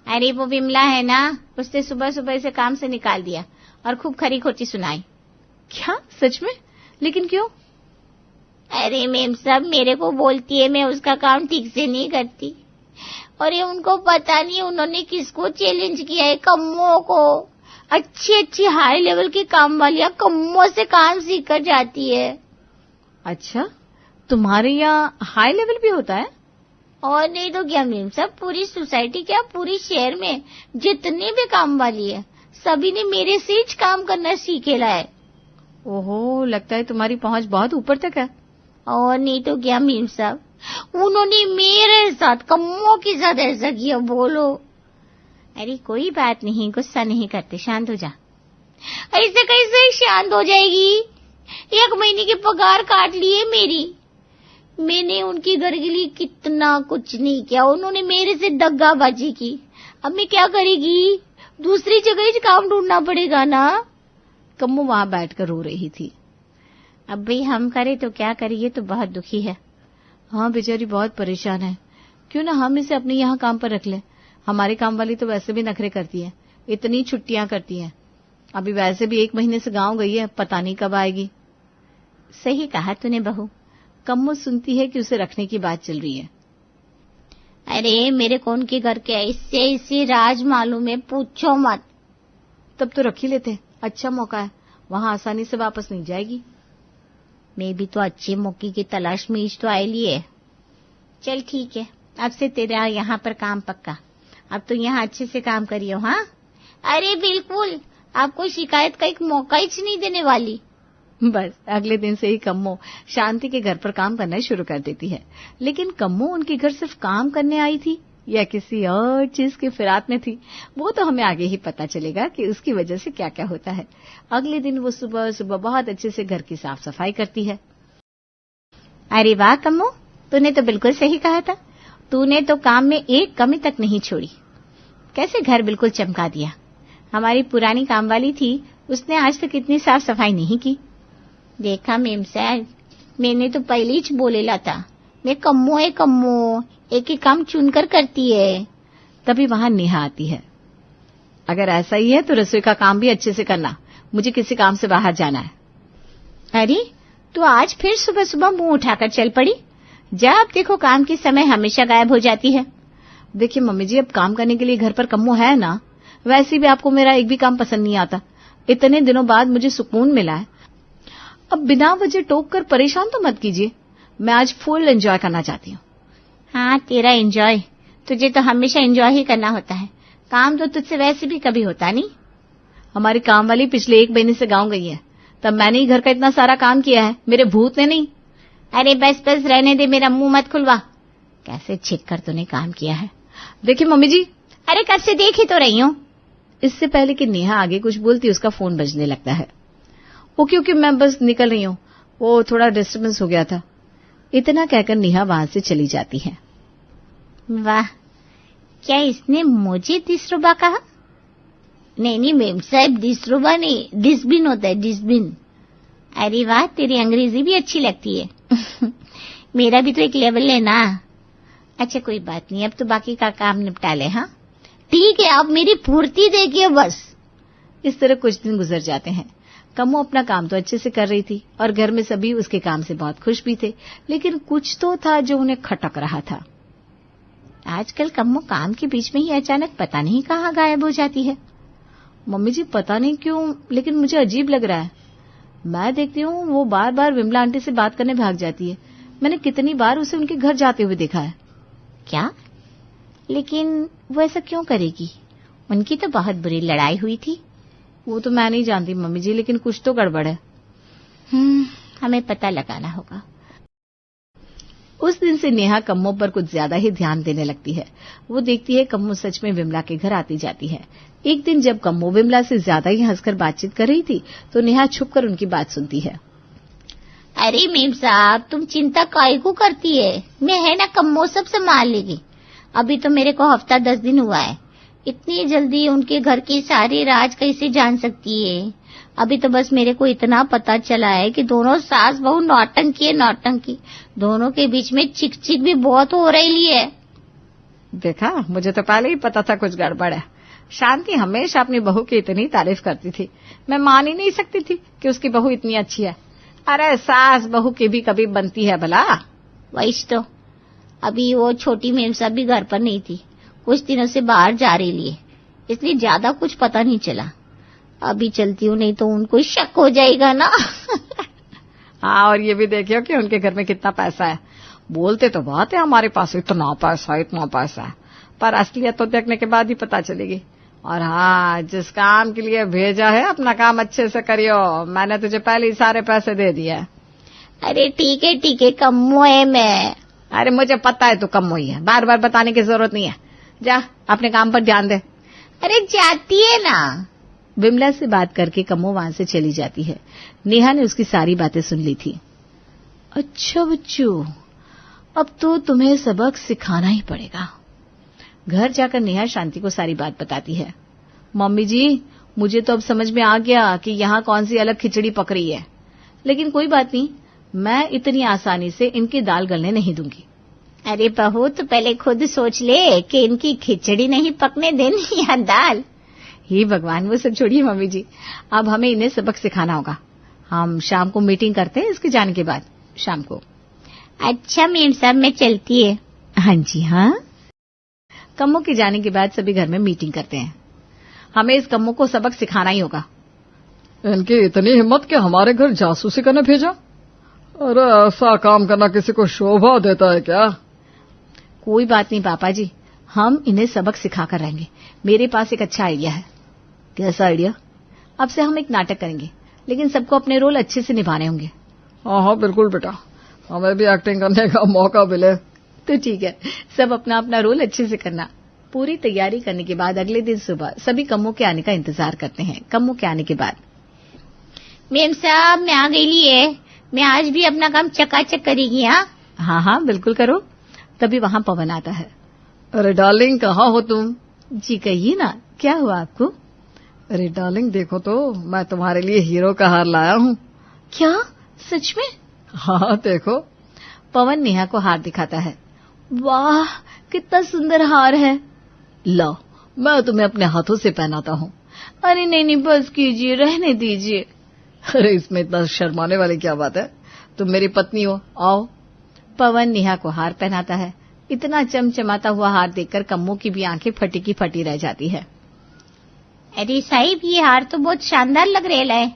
अरे वो विमला है ना, उसने सुबह सुबह इसे काम से निकाल दिया और खूब खरी खोटी सुनाई। क्या सच में? लेकिन क्यों? अरे मैम साहब मेरे को बोलती है मैं उसका काम ठीक से नहीं करती, और ये उनको पता नहीं उन्होंने किसको चैलेंज किया है, कम्मो को। अच्छी अच्छी हाई लेवल की काम वालियां कम्मो से काम सीख कर जाती है। अच्छा, तुम्हारे यहाँ हाई लेवल भी होता है? और नहीं तो क्या मैम साहब, पूरी सोसाइटी क्या पूरी शहर में जितनी भी काम वाली है सभी ने मेरे से ही काम करना सीखेला है। ओहो, लगता है तुम्हारी पहुंच बहुत ऊपर तक है। और नहीं तो क्या मैम साहब, उन्होंने मेरे साथ कम्मो के साथ ऐसा किया, बोलो। अरे कोई बात नहीं, गुस्सा नहीं करते, शांत हो जा। ऐसे कैसे शांत हो जाएगी? 1 महीने की पगार काट ली है मेरी। मैंने उनके घर के लिए कितना कुछ नहीं किया, उन्होंने मेरे से दगाबाजी की। अब मैं क्या करेगी? दूसरी जगह ही काम ढूंढना पड़ेगा ना। कम्मो वहां बैठकर रो रही थी। अब भाई हम करे तो क्या करें, ये तो बहुत दुखी है। हाँ बेचारी बहुत परेशान है। क्यों ना हम इसे अपने यहाँ काम पर रख ले। हमारी काम वाली तो वैसे भी नखरे करती है, इतनी छुट्टियां करती है। अभी वैसे भी 1 महीने से गांव गई है, पता नहीं कब आएगी। सही कहा तूने बहू। कम्मो सुनती है कि उसे रखने की बात चल रही है। अरे मेरे कौन के घर के इससे राज मालूम है, पूछो मत। तब तो रख ही लेते, अच्छा मौका है, वहां आसानी से वापस नहीं जाएगी। मैं भी तो अच्छे मौके की तलाश में इस तो आई लिए। चल ठीक है, अब से तेरा यहाँ पर काम पक्का। अब तो यहाँ अच्छे से काम करियो। हाँ अरे बिल्कुल, आपको शिकायत का एक मौका ही नहीं देने वाली। बस अगले दिन से ही कम्मो शांति के घर पर काम करना शुरू कर देती है। लेकिन कम्मो उनके घर सिर्फ काम करने आई थी या किसी और चीज की फिराक में थी, वो तो हमें आगे ही पता चलेगा कि उसकी वजह से क्या क्या होता है। अगले दिन वो सुबह सुबह बहुत अच्छे से घर की साफ सफाई करती है। अरे वाह कम्मो, तूने तो बिल्कुल सही कहा था। तूने तो काम में एक कमी तक नहीं छोड़ी। कैसे घर बिल्कुल चमका दिया। हमारी पुरानी काम वाली थी, उसने आज तक इतनी साफ सफाई नहीं की। देखा मेम साहब, मैंने तो पहले ही बोलेला था, मैं कम्मो है कम्मो, एक ही काम चुनकर करती है। तभी वहां नेहा आती है। अगर ऐसा ही है तो रसोई का काम भी अच्छे से करना, मुझे किसी काम से बाहर जाना है। अरे तो आज फिर सुबह सुबह मुंह उठाकर चल पड़ी। जब देखो काम के समय हमेशा गायब हो जाती है। देखिए मम्मी जी, अब काम करने के लिए घर पर कम्मो है ना, वैसे भी आपको मेरा एक भी काम पसंद नहीं आता। इतने दिनों बाद मुझे सुकून मिला है, अब बिना वजह टोक कर परेशान तो मत कीजिए। मैं आज फुल एंजॉय करना चाहती हूँ। हाँ तेरा एंजॉय, तुझे तो हमेशा एंजॉय ही करना होता है, काम तो तुझसे वैसे भी कभी होता नहीं। हमारी काम वाली पिछले 1 महीने से गाँव गई है, तब मैंने ही घर का इतना सारा काम किया है, मेरे भूत ने नहीं। अरे बस बस रहने दे, मेरा मुंह मत खुलवा। कैसे छिप कर तूने काम किया है। देखिए मम्मी जी। अरे कब से देख ही तो रही हूँ। इससे पहले कि नेहा आगे कुछ बोलती, उसका फोन बजने लगता है। ओके ओके, मैं बस निकल रही हूँ, वो थोड़ा डिस्टर्बेंस हो गया था। इतना कहकर नेहा वहां से चली जाती है। वाह, क्या इसने मुझे दिसरुबा कहा? नहीं मैम साहब, दिसरुबा नहीं, डिस्बिन होता है, डिस्बिन। अरे वाह, तेरी अंग्रेजी भी अच्छी लगती है। मेरा भी तो एक लेवल है ना। अच्छा कोई बात नहीं, अब तो बाकी का काम निपटा ले। हाँ ठीक है, आप मेरी पूर्ति देखिए बस। इस तरह कुछ दिन गुजर जाते हैं। कम्मो अपना काम तो अच्छे से कर रही थी और घर में सभी उसके काम से बहुत खुश भी थे, लेकिन कुछ तो था जो उन्हें खटक रहा था। आजकल कम्मो काम के बीच में ही अचानक पता नहीं कहाँ गायब हो जाती है। मम्मी जी पता नहीं क्यों, लेकिन मुझे अजीब लग रहा है। मैं देखती हूँ वो बार बार विमला आंटी से बात करने भाग जाती है। मैंने कितनी बार उसे उनके घर जाते हुए देखा है। क्या? लेकिन वो ऐसा क्यों करेगी? उनकी तो बहुत बुरी लड़ाई हुई थी। वो तो मैं नहीं जानती मम्मी जी, लेकिन कुछ तो गड़बड़ है। हमें पता लगाना होगा। उस दिन से नेहा कम्मो पर कुछ ज्यादा ही ध्यान देने लगती है। वो देखती है कम्मो सच में विमला के घर आती जाती है। एक दिन जब कम्मो विमला से ज्यादा ही हंसकर बातचीत कर रही थी तो नेहा छुपकर उनकी बात सुनती है। अरे मेम साहब, तुम चिंता काहे को करती है? मैं है ना, कम्मो सब संभाल लेगी। अभी तो मेरे को हफ्ता 10 दिन हुआ है। इतनी जल्दी उनके घर के सारे राज कैसे जान सकती है? अभी तो बस मेरे को इतना पता चला है कि दोनों सास बहू नौटंकी है, नौटंकी। दोनों के बीच में चिक चिक भी बहुत हो रही है। देखा, मुझे तो पहले ही पता था कुछ गड़बड़ है। शांति हमेशा अपनी बहू की इतनी तारीफ करती थी, मैं मान ही नहीं सकती थी कि उसकी बहू इतनी अच्छी है। अरे सास बहू की भी कभी बनती है भला। वही तो। अभी वो छोटी मेम साहब भी घर पर नहीं थी, कुछ दिनों से बाहर जा रही है, इसलिए ज्यादा कुछ पता नहीं चला। अभी चलती हूँ, नहीं तो उनको शक हो जाएगा ना। हाँ, और ये भी देखियो कि उनके घर में कितना पैसा है। बोलते तो बात है हमारे पास इतना पैसा इतना पैसा है, पर असलियत तो देखने के बाद ही पता चलेगी। और हाँ, जिस काम के लिए भेजा है अपना काम अच्छे से करियो। मैंने तुझे पहले ही सारे पैसे दे दिए। अरे ठीक है, कम्मो है मैं। अरे मुझे पता है तू कम्मो ही है, बार बार बताने की जरूरत नहीं है। जा अपने काम पर ध्यान दे। अरे जाती है ना। विमला से बात करके कम्मो वहां से चली जाती है। नेहा ने उसकी सारी बातें सुन ली थी। अच्छा बच्चों, अब तो तुम्हें सबक सिखाना ही पड़ेगा। घर जाकर नेहा शांति को सारी बात बताती है। मम्मी जी, मुझे तो अब समझ में आ गया कि यहाँ कौन सी अलग खिचड़ी पक रही है, लेकिन कोई बात नहीं, मैं इतनी आसानी से इनकी दाल गलने नहीं दूंगी। अरे बहू, तो पहले खुद सोच ले कि इनकी खिचड़ी नहीं पकने देनी या दाल। हे भगवान, वो सब छोड़िए मम्मी जी, अब हमें इन्हें सबक सिखाना होगा। हम शाम को मीटिंग करते हैं इसके जाने के बाद, शाम को। अच्छा मेम साहब, मैं चलती है। हाँ जी हाँ। कम्मो के जाने के बाद सभी घर में मीटिंग करते हैं। हमें इस कम्मो को सबक सिखाना ही होगा। इनकी इतनी हिम्मत कि हमारे घर जासूसी करने भेजा। अरे ऐसा काम करना किसी को शोभा देता है क्या? कोई बात नहीं पापा जी, हम इन्हें सबक सिखा कर रहेंगे। मेरे पास एक अच्छा आइडिया है। कैसा आइडिया? अब से हम एक नाटक करेंगे, लेकिन सबको अपने रोल अच्छे से निभाने होंगे। हाँ हाँ बिल्कुल बेटा, हमें भी एक्टिंग करने का मौका मिले तो ठीक है, सब अपना अपना रोल अच्छे से करना। पूरी तैयारी करने के बाद अगले दिन सुबह सभी कम्मो के आने का इंतजार करते हैं। कम्मो के आने के बाद, मेम साहब मैं आ गई है, मैं आज भी अपना काम चकाचक करेगी। हाँ हाँ बिल्कुल करो। तभी वहाँ पवन आता है। अरे डार्लिंग, कहाँ हो तुम? जी कहिए ना, क्या हुआ आपको? अरे डार्लिंग देखो तो, मैं तुम्हारे लिए हीरो का हार लाया हूँ। क्या सच में? हाँ देखो। पवन नेहा को हार दिखाता है। वाह कितना सुंदर हार है। लो, मैं तुम्हें अपने हाथों से पहनाता हूँ। अरे नहीं बस कीजिए, रहने दीजिए। अरे इसमें इतना शर्माने वाली क्या बात है, तुम मेरी पत्नी हो, आओ। पवन नेहा को हार पहनाता है। इतना चमचमाता हुआ हार देखकर कम्मो की भी आंखें फटी की फटी रह जाती है। अरे साहिब, ये हार तो बहुत शानदार लग रहा है।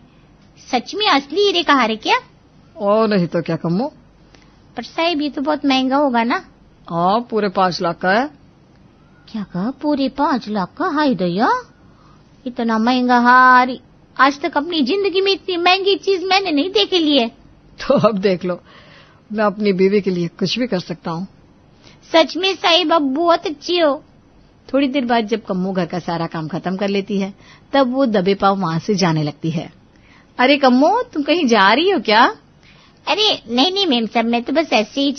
सच में असली हीरे का हार है क्या? और नहीं तो क्या कम्मो। पर साहिब ये तो बहुत महंगा होगा ना? हाँ, पूरे 5 लाख का है। क्या कहा? पूरे 5 लाख का? हाय दया, इतना महंगा हार आज तक अपनी जिंदगी में इतनी महंगी चीज मैंने नहीं देखी ली है। तो अब देख लो, मैं अपनी बीवी के लिए कुछ भी कर सकता हूँ। सच में साहिब, अब बहुत अच्छी हो। थोड़ी देर बाद जब कम्मो घर का सारा काम खत्म कर लेती है, तब वो दबे पांव वहां से जाने लगती है। अरे कम्मो, तुम कहीं जा रही हो क्या? अरे नहीं मेम साहब, मैं तो बस ऐसे ही।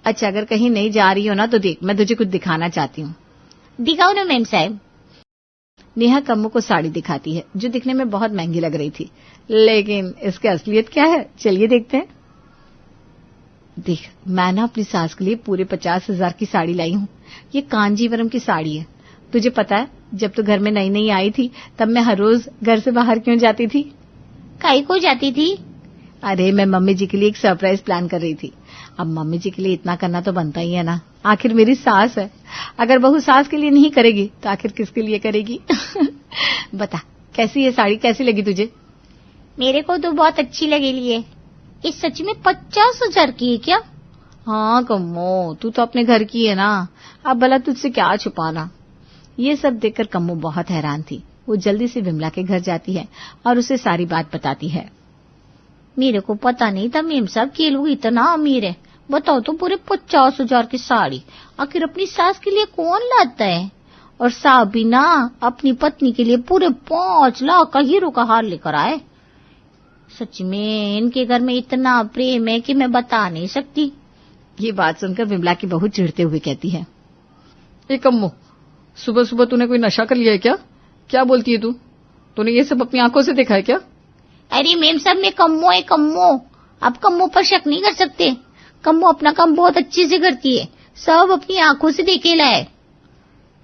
अच्छा, अगर कहीं नहीं जा रही हो ना तो देख, मैं तुझे कुछ दिखाना चाहती हूँ। दिखाओ ना मेम साहब। नेहा कम्मो को साड़ी दिखाती है, जो दिखने में बहुत महंगी लग रही थी, लेकिन इसकी असलियत क्या है, चलिए देखते हैं। देख, मैं ना अपनी सास के लिए पूरे 50,000 की साड़ी लाई हूँ। ये कांजीवरम की साड़ी है। तुझे पता है, जब तू घर में नई नई आई थी, तब मैं हर रोज घर से बाहर क्यों जाती थी? काहे को जाती थी? अरे मैं मम्मी जी के लिए एक सरप्राइज प्लान कर रही थी। अब मम्मी जी के लिए इतना करना तो बनता ही है ना, आखिर मेरी सास है। अगर बहू सास के लिए नहीं करेगी तो आखिर किसके लिए करेगी? बता कैसी है साड़ी, कैसी लगी तुझे? मेरे को तो बहुत अच्छी लगेली है। ये सच में 50,000 की है क्या? हाँ कम्मो, तू तो अपने घर की है ना, अब भला तुझसे क्या छुपाना। ये सब देखकर कम्मो बहुत हैरान थी। वो जल्दी से विमला के घर जाती है और उसे सारी बात बताती है। मेरे को पता नहीं था मेम साहब कि ये लोग इतना अमीर है। बताओ तो, पूरे 50,000 की साड़ी आखिर अपनी सास के लिए कौन लाता है? और साहब भी ना अपनी पत्नी के लिए पूरे 5 लाख का हीरो का हार लेकर आए। सच में इनके घर में इतना प्रेम है कि मैं बता नहीं सकती। ये बात सुनकर विमला की बहू चिढ़ते हुए कहती है, ए कम्मो, सुबह सुबह तूने कोई नशा कर लिया है क्या? क्या बोलती है तू? तूने ये सब अपनी आंखों से देखा है क्या? अरे मेम साहब, मैं कम्मो है कम्मो। आप कम्मो पर शक नहीं कर सकते। कम्मो अपना काम बहुत अच्छे से करती है, सब अपनी आंखों से देखे लाए।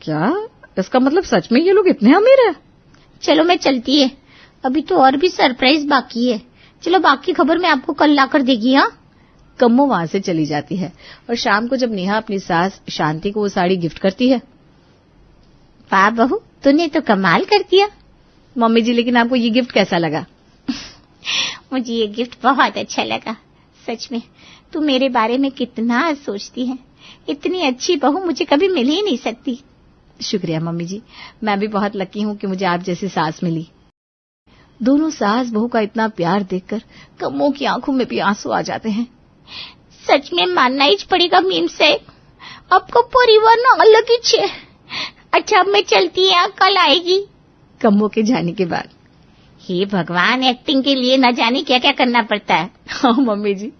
क्या? इसका मतलब सच में ये लोग इतने अमीर है? चलो मैं चलती है, अभी तो और भी सरप्राइज बाकी है। चलो बाकी खबर मैं आपको कल लाकर देगी। हाँ। कम्मो वहां से चली जाती है और शाम को जब नेहा अपनी सास शांति को वो साड़ी गिफ्ट करती है। वाह बहू, तूने तो कमाल कर दिया। मम्मी जी, लेकिन आपको ये गिफ्ट कैसा लगा? मुझे ये गिफ्ट बहुत अच्छा लगा। सच में तू मेरे बारे में कितना सोचती है। इतनी अच्छी बहू मुझे कभी मिल ही नहीं सकती। शुक्रिया मम्मी जी, मैं भी बहुत लकी हूँ कि मुझे आप जैसी सास मिली। दोनों सास बहू का इतना प्यार देखकर कम्मो की आंखों में भी आंसू आ जाते हैं। सच में मानना ही पड़ेगा मीम साहब, आपका परिवार ना अलग ही है। अच्छा अब मैं चलती है, कल आएगी। कम्मो के जाने के बाद हे भगवान, एक्टिंग के लिए न जाने क्या क्या करना पड़ता है। हाँ मम्मी जी,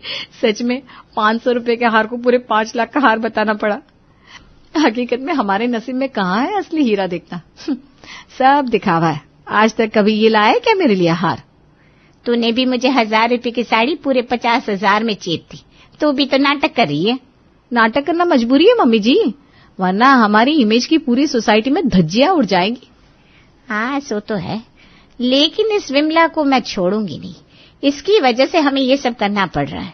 सच में 500 रुपए के हार को पूरे 5 लाख का हार बताना पड़ा। हकीकत में हमारे नसीब में कहाँ है असली हीरा देखना। सब दिखावा है। आज तक कभी ये लाया क्या मेरे लिए हार? तूने भी मुझे 1000 रुपए की साड़ी पूरे 50,000 में चेप दी, तो भी तो नाटक कर रही है। नाटक करना मजबूरी है मम्मी जी, वरना हमारी इमेज की पूरी सोसाइटी में धज्जियां उड़ जाएंगी। हाँ सो तो है, लेकिन इस विमला को मैं छोड़ूंगी नहीं। इसकी वजह से हमें ये सब करना पड़ रहा है।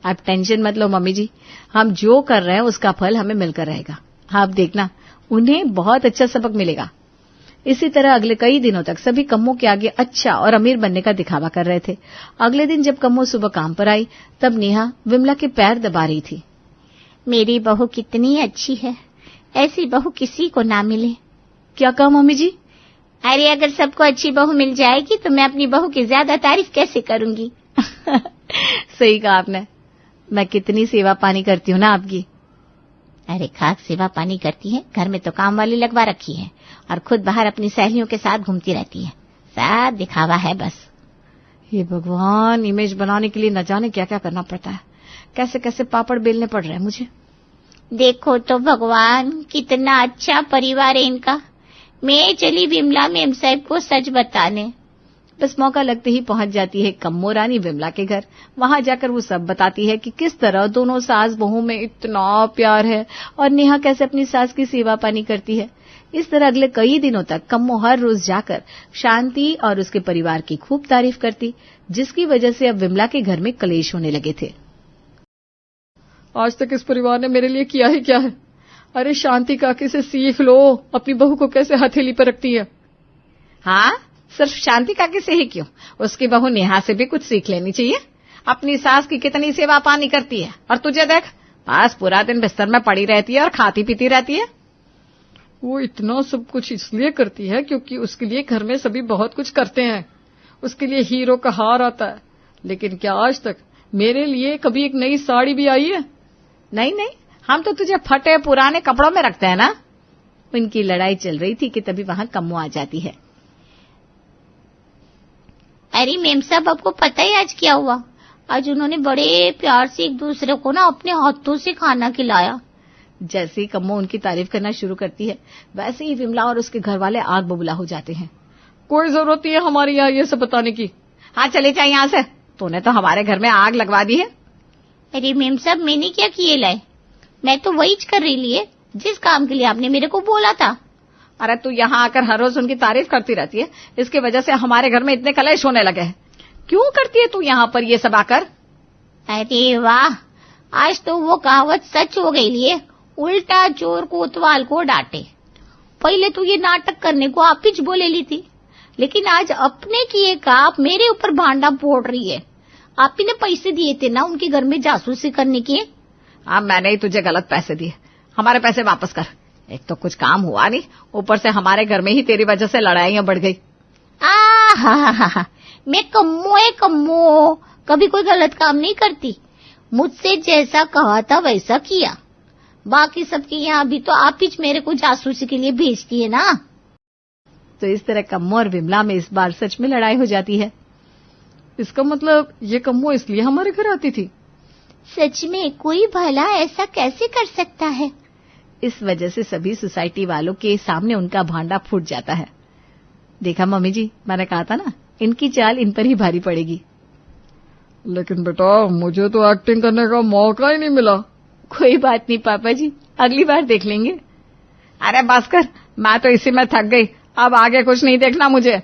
आप टेंशन मत लो मम्मी जी, हम जो कर रहे हैं उसका फल हमें मिलकर रहेगा। आप देखना, उन्हें बहुत अच्छा सबक मिलेगा। इसी तरह अगले कई दिनों तक सभी कम्मो के आगे अच्छा और अमीर बनने का दिखावा कर रहे थे। अगले दिन जब कम्मो सुबह काम पर आई, तब नेहा विमला के पैर दबा रही थी। मेरी बहू कितनी अच्छी है, ऐसी बहू किसी को ना मिले। क्या कहा मम्मी जी? अरे अगर सबको अच्छी बहू मिल जाएगी तो मैं अपनी बहू की ज्यादा तारीफ कैसे करूंगी। सही कहा आपने। मैं कितनी सेवा पानी करती हूँ ना आपकी। अरे खाक सेवा पानी करती है, घर में तो काम वाली लगवा रखी है और खुद बाहर अपनी सहेलियों के साथ घूमती रहती है। सब दिखावा है बस। हे भगवान, इमेज बनाने के लिए न जाने क्या क्या करना पड़ता है। कैसे कैसे पापड़ बेलने पड़ रहे हैं मुझे। देखो तो भगवान, कितना अच्छा परिवार है इनका। मैं चली विमला मेम साहब को सच बताने। बस मौका लगते ही पहुंच जाती है कम्मो रानी विमला के घर। वहां जाकर वो सब बताती है कि किस तरह दोनों सास बहू में इतना प्यार है और नेहा कैसे अपनी सास की सेवा पानी करती है। इस तरह अगले कई दिनों तक कम्मो हर रोज जाकर शांति और उसके परिवार की खूब तारीफ करती, जिसकी वजह से अब विमला के घर में कलेश होने लगे थे। आज तक इस परिवार ने मेरे लिए किया ही क्या है? अरे शांति काकी से सीख लो, अपनी बहू को कैसे हथेली पर रखती है। हाँ, सिर्फ शांति काकी से ही क्यों, उसकी बहू नेहा से भी कुछ सीख लेनी चाहिए। अपनी सास की कितनी सेवा पानी करती है, और तुझे देख, बस पूरा दिन बिस्तर में पड़ी रहती है और खाती पीती रहती है। वो इतना सब कुछ इसलिए करती है क्योंकि उसके लिए घर में सभी बहुत कुछ करते हैं। उसके लिए हीरो का हार आता है, लेकिन क्या आज तक मेरे लिए कभी एक नई साड़ी भी आई है? नहीं नहीं, हम तो तुझे फटे पुराने कपड़ों में रखते हैं ना। उनकी लड़ाई चल रही थी कि तभी वहां कम्मो आ जाती है। अरे मेम साहब, आपको पता है आज क्या हुआ? आज उन्होंने बड़े प्यार से एक दूसरे को ना अपने हाथों से खाना खिलाया। जैसे ही कम्मो उनकी तारीफ करना शुरू करती है, वैसे ही विमला और उसके घर वाले आग बबूला हो जाते हैं। कोई जरूरत नहीं है हमारी यहाँ ये सब बताने की। हाँ चले जाए यहाँ से, तूने तो हमारे घर में आग लगवा दी है। अरे मेम साहब, मैंने क्या किए लाए? मैं तो वही कर रही लिए जिस काम के लिए आपने मेरे को बोला था। अरे तू यहाँ आकर हर रोज उनकी तारीफ करती रहती है, इसकी वजह से हमारे घर में इतने कलेश होने लगे हैं। क्यों करती है तू यहाँ पर ये सब आकर? अरे वाह, आज तो वो कहावत सच हो गई लिए, उल्टा चोर कोतवाल को डांटे। पहले तो ये नाटक करने को आप ही बोले ली थी, लेकिन आज अपने किए का आप मेरे ऊपर भांडा फोड़ रही है। आप ही ने पैसे दिए थे ना उनके घर में जासूसी करने के। अब मैंने ही तुझे गलत पैसे दिए, हमारे पैसे वापस कर। एक तो कुछ काम हुआ नहीं, ऊपर से हमारे घर में ही तेरी वजह से लड़ाइयां बढ़ गई। हा, मैं कम्मो कभी कोई गलत काम नहीं करती। मुझसे जैसा कहा था वैसा किया। बाकी सबके यहाँ भी तो आप ही मेरे को जासूसी के लिए भेजती है ना। तो इस तरह कम्मो और विमला में इस बार सच में लड़ाई हो जाती है। इसका मतलब ये कम्मो इसलिए हमारे घर आती थी? सच में कोई भला ऐसा कैसे कर सकता है? इस वजह से सभी सोसाइटी वालों के सामने उनका भांडा फूट जाता है। देखा मम्मी जी, मैंने कहा था ना, इनकी चाल इन पर ही भारी पड़ेगी। लेकिन बेटा मुझे तो एक्टिंग करने का मौका ही नहीं मिला। कोई बात नहीं पापा जी, अगली बार देख लेंगे। अरे बस कर, मैं तो इसी में थक गई, अब आगे कुछ नहीं देखना मुझे।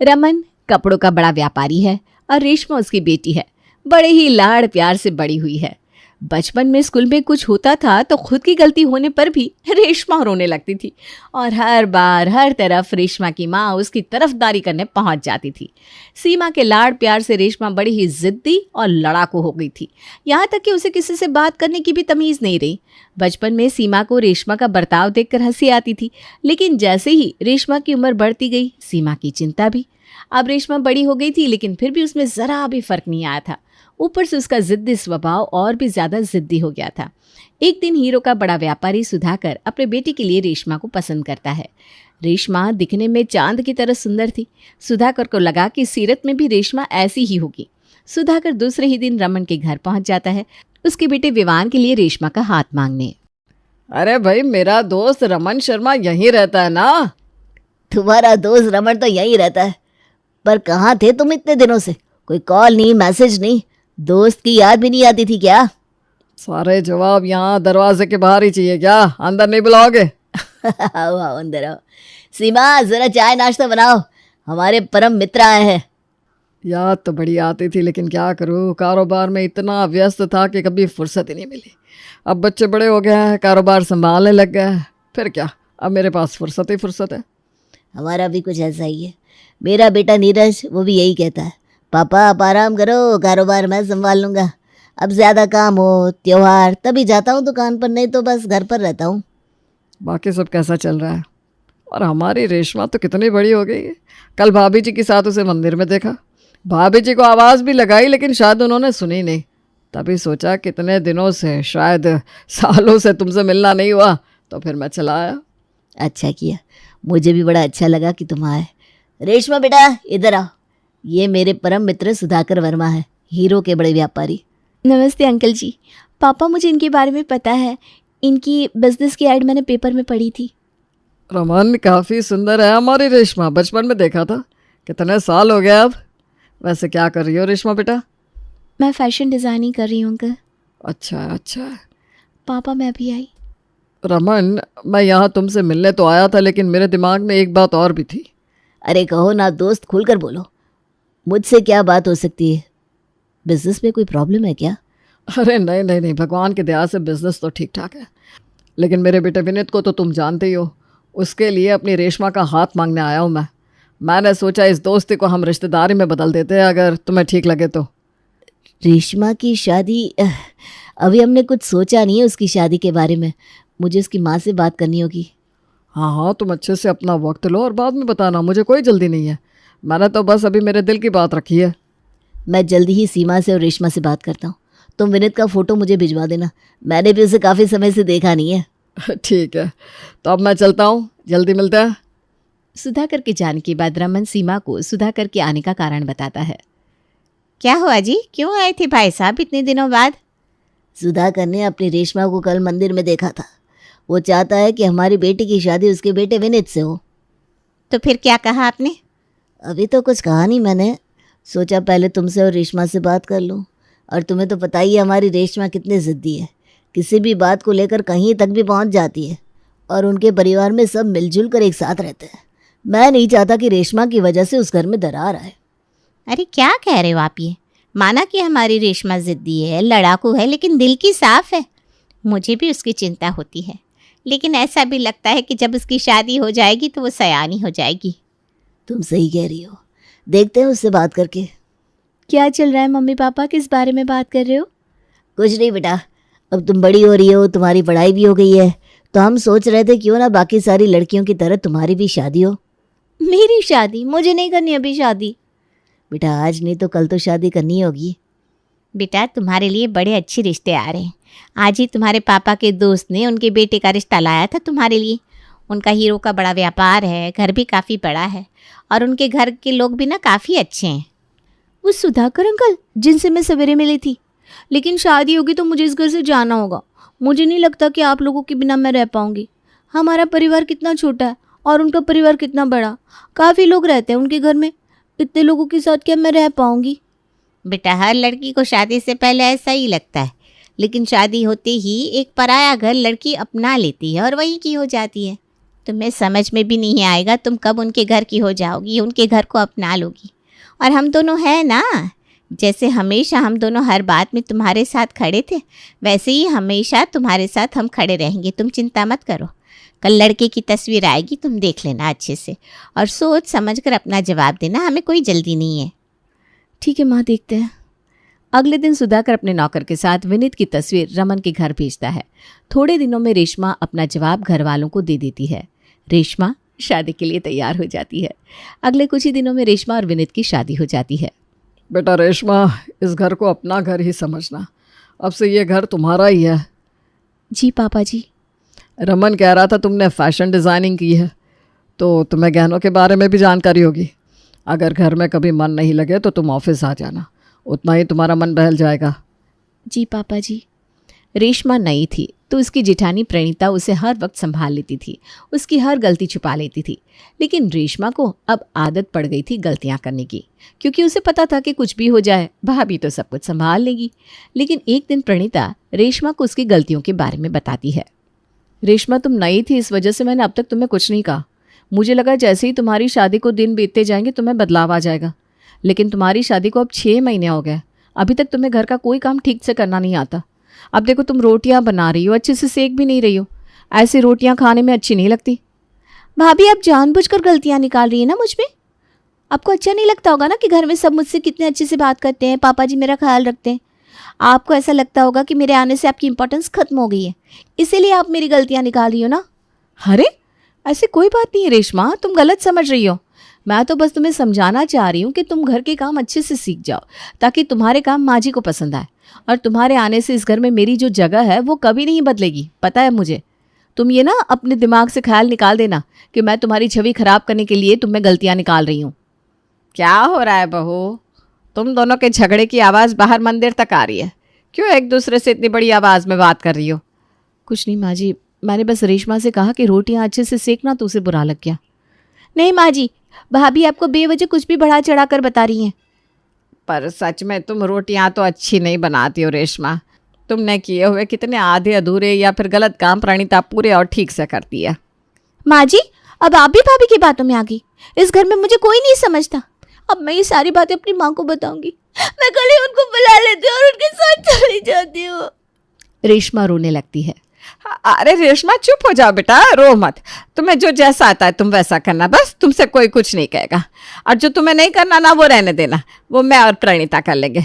रमन कपड़ों का बड़ा व्यापारी है और रेशमा उसकी बेटी है। बड़े ही लाड़ प्यार से बड़ी हुई है। बचपन में स्कूल में कुछ होता था तो खुद की गलती होने पर भी रेशमा रोने लगती थी और हर बार हर तरफ रेशमा की माँ उसकी तरफदारी करने पहुंच जाती थी। सीमा के लाड़ प्यार से रेशमा बड़ी ही जिद्दी और लड़ाकू हो गई थी, यहाँ तक कि उसे किसी से बात करने की भी तमीज नहीं रही। बचपन में सीमा को रेशमा का बर्ताव देखकर हंसी आती थी, लेकिन जैसे ही रेशमा की उम्र बढ़ती गई, सीमा की चिंता भी। अब रेशमा बड़ी हो गई थी, लेकिन फिर भी उसमें जरा भी फर्क नहीं आया था। ऊपर से उसका जिद्दी स्वभाव और भी ज्यादा जिद्दी हो गया था। एक दिन हीरो का बड़ा व्यापारी सुधाकर अपने बेटे के लिए रेशमा को पसंद करता है। रेशमा दिखने में चांद की तरह सुंदर थी। सुधाकर को लगा कि सीरत में भी रेशमा ऐसी ही होगी। सुधाकर दूसरे ही दिन रमन के घर पहुंच जाता है, उसके बेटे विवान के लिए रेशमा का हाथ मांगने। अरे भाई, मेरा दोस्त रमन शर्मा यहीं रहता है ना? तुम्हारा दोस्त रमन तो यहीं रहता है, पर कहाँ थे तुम इतने दिनों से? कोई कॉल नहीं, मैसेज नहीं, दोस्त की याद भी नहीं आती थी क्या? सारे जवाब यहाँ दरवाजे के बाहर ही चाहिए क्या? अंदर नहीं बुलाओगे? आओ आओ अंदर आओ। सीमा जरा चाय नाश्ता बनाओ, हमारे परम मित्र आए हैं। याद तो बड़ी आती थी, लेकिन क्या करूँ, कारोबार में इतना व्यस्त था कि कभी फुर्सत ही नहीं मिली। अब बच्चे बड़े हो गए हैं, कारोबार संभालने लग गए हैं, फिर क्या, अब मेरे पास फुर्सत ही फुर्सत है। हमारा भी कुछ ऐसा ही है। मेरा बेटा नीरज वो भी यही कहता है, पापा आप आराम करो, कारोबार मैं संभाल लूँगा। अब ज़्यादा काम हो, त्योहार, तभी जाता हूँ दुकान पर, नहीं तो बस घर पर रहता हूँ। बाकी सब कैसा चल रहा है? और हमारी रेशमा तो कितनी बड़ी हो गई है। कल भाभी जी के साथ उसे मंदिर में देखा। भाभी जी को आवाज़ भी लगाई, लेकिन शायद उन्होंने सुनी नहीं। तभी सोचा कितने दिनों से, शायद सालों से तुमसे मिलना नहीं हुआ, तो फिर मैं चला आया। अच्छा किया, मुझे भी बड़ा अच्छा लगा कि तुम आए। रेशमा बेटा इधर आओ, ये मेरे परम मित्र सुधाकर वर्मा है, हीरो के बड़े व्यापारी। नमस्ते अंकल जी। पापा, मुझे इनके बारे में पता है, इनकी बिजनेस की ऐड मैंने पेपर में पढ़ी थी। रमन काफ़ी सुंदर है हमारी रेशमा, बचपन में देखा था। कितने साल हो गए अब? वैसे क्या कर रही हो रेशमा बेटा? मैं फैशन डिज़ाइनिंग कर रही हूँ अंकल। अच्छा अच्छा। पापा मैं अभी आई। रमन, मैं यहाँ तुमसे मिलने तो आया था, लेकिन मेरे दिमाग में एक बात और भी थी। अरे कहो ना दोस्त, खुलकर बोलो। मुझसे क्या बात हो सकती है? बिजनेस में कोई प्रॉब्लम है क्या? अरे नहीं नहीं नहीं, भगवान की दया से बिजनेस तो ठीक ठाक है, लेकिन मेरे बेटे विनीत को तो तुम जानते ही हो। उसके लिए अपनी रेशमा का हाथ मांगने आया हूँ मैं। मैंने सोचा इस दोस्ती को हम रिश्तेदारी में बदल देते हैं, अगर तुम्हें ठीक लगे तो। रेशमा की शादी, अभी हमने कुछ सोचा नहीं है उसकी शादी के बारे में। मुझे उसकी माँ से बात करनी होगी। हाँ हाँ, तुम अच्छे से अपना वक्त लो और बाद में बताना, मुझे कोई जल्दी नहीं है। मैंने तो बस अभी मेरे दिल की बात रखी है। मैं जल्दी ही सीमा से और रेशमा से बात करता हूँ। तुम विनीत का फ़ोटो मुझे भिजवा देना, मैंने भी उसे काफ़ी समय से देखा नहीं है। ठीक है, तो अब मैं चलता हूँ, जल्दी मिलते हैं। सुधाकर के जाने के बाद रमन सीमा को सुधाकर के आने का कारण बताता है। क्या हुआ जी, क्यों आए थे भाई साहब इतने दिनों बाद? सुधाकर ने अपनी रेशमा को कल मंदिर में देखा था। वो चाहता है कि हमारी बेटी की शादी उसके बेटे विनीत से हो। तो फिर क्या कहा आपने? अभी तो कुछ कहा नहीं मैंने, सोचा पहले तुमसे और रेशमा से बात कर लूँ। और तुम्हें तो पता ही है हमारी रेशमा कितनी ज़िद्दी है, किसी भी बात को लेकर कहीं तक भी पहुंच जाती है। और उनके परिवार में सब मिलजुल कर एक साथ रहते हैं। मैं नहीं चाहता कि रेशमा की वजह से उस घर में दरार आए। अरे क्या कह रहे हो आप ये? माना कि हमारी रेशमा जिद्दी है, लड़ाकू है, लेकिन दिल की साफ है। मुझे भी उसकी चिंता होती है, लेकिन ऐसा भी लगता है कि जब उसकी शादी हो जाएगी तो वो सयानी हो जाएगी। तुम सही कह रही हो, देखते हैं उससे बात करके। क्या चल रहा है मम्मी पापा, किस बारे में बात कर रहे हो? कुछ नहीं बेटा, अब तुम बड़ी हो रही हो, तुम्हारी पढ़ाई भी हो गई है, तो हम सोच रहे थे क्यों ना बाकी सारी लड़कियों की तरह तुम्हारी भी शादी हो। मेरी शादी? मुझे नहीं करनी अभी शादी। बेटा आज नहीं तो कल तो शादी करनी होगी। बेटा तुम्हारे लिए बड़े अच्छे रिश्ते आ रहे हैं। आज ही तुम्हारे पापा के दोस्त ने उनके बेटे का रिश्ता लाया था तुम्हारे लिए। उनका हीरो का बड़ा व्यापार है, घर भी काफ़ी बड़ा है, और उनके घर के लोग भी ना काफ़ी अच्छे हैं। वो सुधाकर अंकल जिनसे मैं सवेरे मिली थी। लेकिन शादी होगी तो मुझे इस घर से जाना होगा। मुझे नहीं लगता कि आप लोगों के बिना मैं रह पाऊंगी। हमारा परिवार कितना छोटा है और उनका परिवार कितना बड़ा, काफ़ी लोग रहते हैं उनके घर में। इतने लोगों के साथ क्या मैं रह पाऊंगी? बेटा हर लड़की को शादी से पहले ऐसा ही लगता है, लेकिन शादी होते ही एक पराया घर लड़की अपना लेती है और वहीं की हो जाती है। तुम्हें समझ में भी नहीं आएगा तुम कब उनके घर की हो जाओगी, उनके घर को अपना लोगी। और हम दोनों हैं ना, जैसे हमेशा हम दोनों हर बात में तुम्हारे साथ खड़े थे, वैसे ही हमेशा तुम्हारे साथ हम खड़े रहेंगे। तुम चिंता मत करो। कल लड़के की तस्वीर आएगी, तुम देख लेना अच्छे से और सोच समझ कर अपना जवाब देना। हमें कोई जल्दी नहीं है। ठीक है माँ, देखते हैं। अगले दिन सुधाकर अपने नौकर के साथ विनीत की तस्वीर रमन के घर भेजता है। थोड़े दिनों में रेशमा अपना जवाब घर वालों को दे देती है। रेशमा शादी के लिए तैयार हो जाती है। अगले कुछ ही दिनों में रेशमा और विनीत की शादी हो जाती है। बेटा रेशमा, इस घर को अपना घर ही समझना। अब से ये घर तुम्हारा ही है। जी पापा जी। रमन कह रहा था तुमने फैशन डिज़ाइनिंग की है, तो तुम्हें गहनों के बारे में भी जानकारी होगी। अगर घर में कभी मन नहीं लगे तो तुम ऑफिस आ जाना, उतना ही तुम्हारा मन बहल जाएगा। जी पापा जी। रेशमा नई थी तो उसकी जेठानी प्रणीता उसे हर वक्त संभाल लेती थी, उसकी हर गलती छुपा लेती थी। लेकिन रेशमा को अब आदत पड़ गई थी गलतियां करने की, क्योंकि उसे पता था कि कुछ भी हो जाए भाभी तो सब कुछ संभाल लेगी। लेकिन एक दिन प्रणीता रेशमा को उसकी गलतियों के बारे में बताती है। रेशमा, तुम नई थी, इस वजह से मैंने अब तक तुम्हें कुछ नहीं कहा। मुझे लगा जैसे ही तुम्हारी शादी को दिन बीतते जाएंगे तुम्हें बदलाव आ जाएगा, लेकिन तुम्हारी शादी को अब 6 महीने हो गए, अभी तक तुम्हें घर का कोई काम ठीक से करना नहीं आता। अब देखो तुम रोटियां बना रही हो, अच्छे से सेक भी नहीं रही हो। ऐसी रोटियां खाने में अच्छी नहीं लगती। भाभी आप जानबूझकर गलतियां निकाल रही है ना मुझ में। आपको अच्छा नहीं लगता होगा ना कि घर में सब मुझसे कितने अच्छे से बात करते हैं, पापा जी मेरा ख्याल रखते हैं। आपको ऐसा लगता होगा कि मेरे आने से आपकी इंपॉर्टेंस खत्म हो गई है, इसीलिए आप मेरी गलतियां निकाल रही हो ना। अरे ऐसी कोई बात नहीं है रेशमा, तुम गलत समझ रही हो। मैं तो बस तुम्हें समझाना चाह रही हूँ कि तुम घर के काम अच्छे से सीख जाओ, ताकि तुम्हारे काम माँ जी को पसंद आए। और तुम्हारे आने से इस घर में मेरी जो जगह है वो कभी नहीं बदलेगी, पता है मुझे। तुम ये ना अपने दिमाग से ख्याल निकाल देना कि मैं तुम्हारी छवि खराब करने के लिए तुम्हें गलतियाँ निकाल रही हूँ। क्या हो रहा है बहू? तुम दोनों के झगड़े की आवाज़ बाहर मंदिर तक आ रही है। क्यों एक दूसरे से इतनी बड़ी आवाज़ में बात कर रही हो? कुछ नहीं माँ जी, मैंने बस रेशमा से कहा कि रोटियां अच्छे से सेकना, तो उसे बुरा लग गया। नहीं माँ जी, भाभी आपको बेवजह कुछ भी बढ़ा चढ़ा कर बता रही हैं। पर सच में तुम रोटियां तो अच्छी नहीं बनाती हो रेशमा। तुमने किए हुए कितने आधे अधूरे या फिर गलत काम प्रणीता पूरे और ठीक से करती है। माँ जी अब आप भी भाभी की बातों में आ गई। इस घर में मुझे कोई नहीं समझता। अब मैं ये सारी बातें अपनी माँ को बताऊंगी। मैं कल ही उनको बुला लेती हूँ और उनके साथ चली जाती हूँ। रेशमा रोने लगती है। अरे रेशमा चुप हो जाओ बेटा, रो मत। तुम्हें जो जैसा आता है तुम वैसा करना, बस तुमसे कोई कुछ नहीं कहेगा। और जो तुम्हें नहीं करना ना वो रहने देना, वो मैं और प्रणीता कर लेंगे।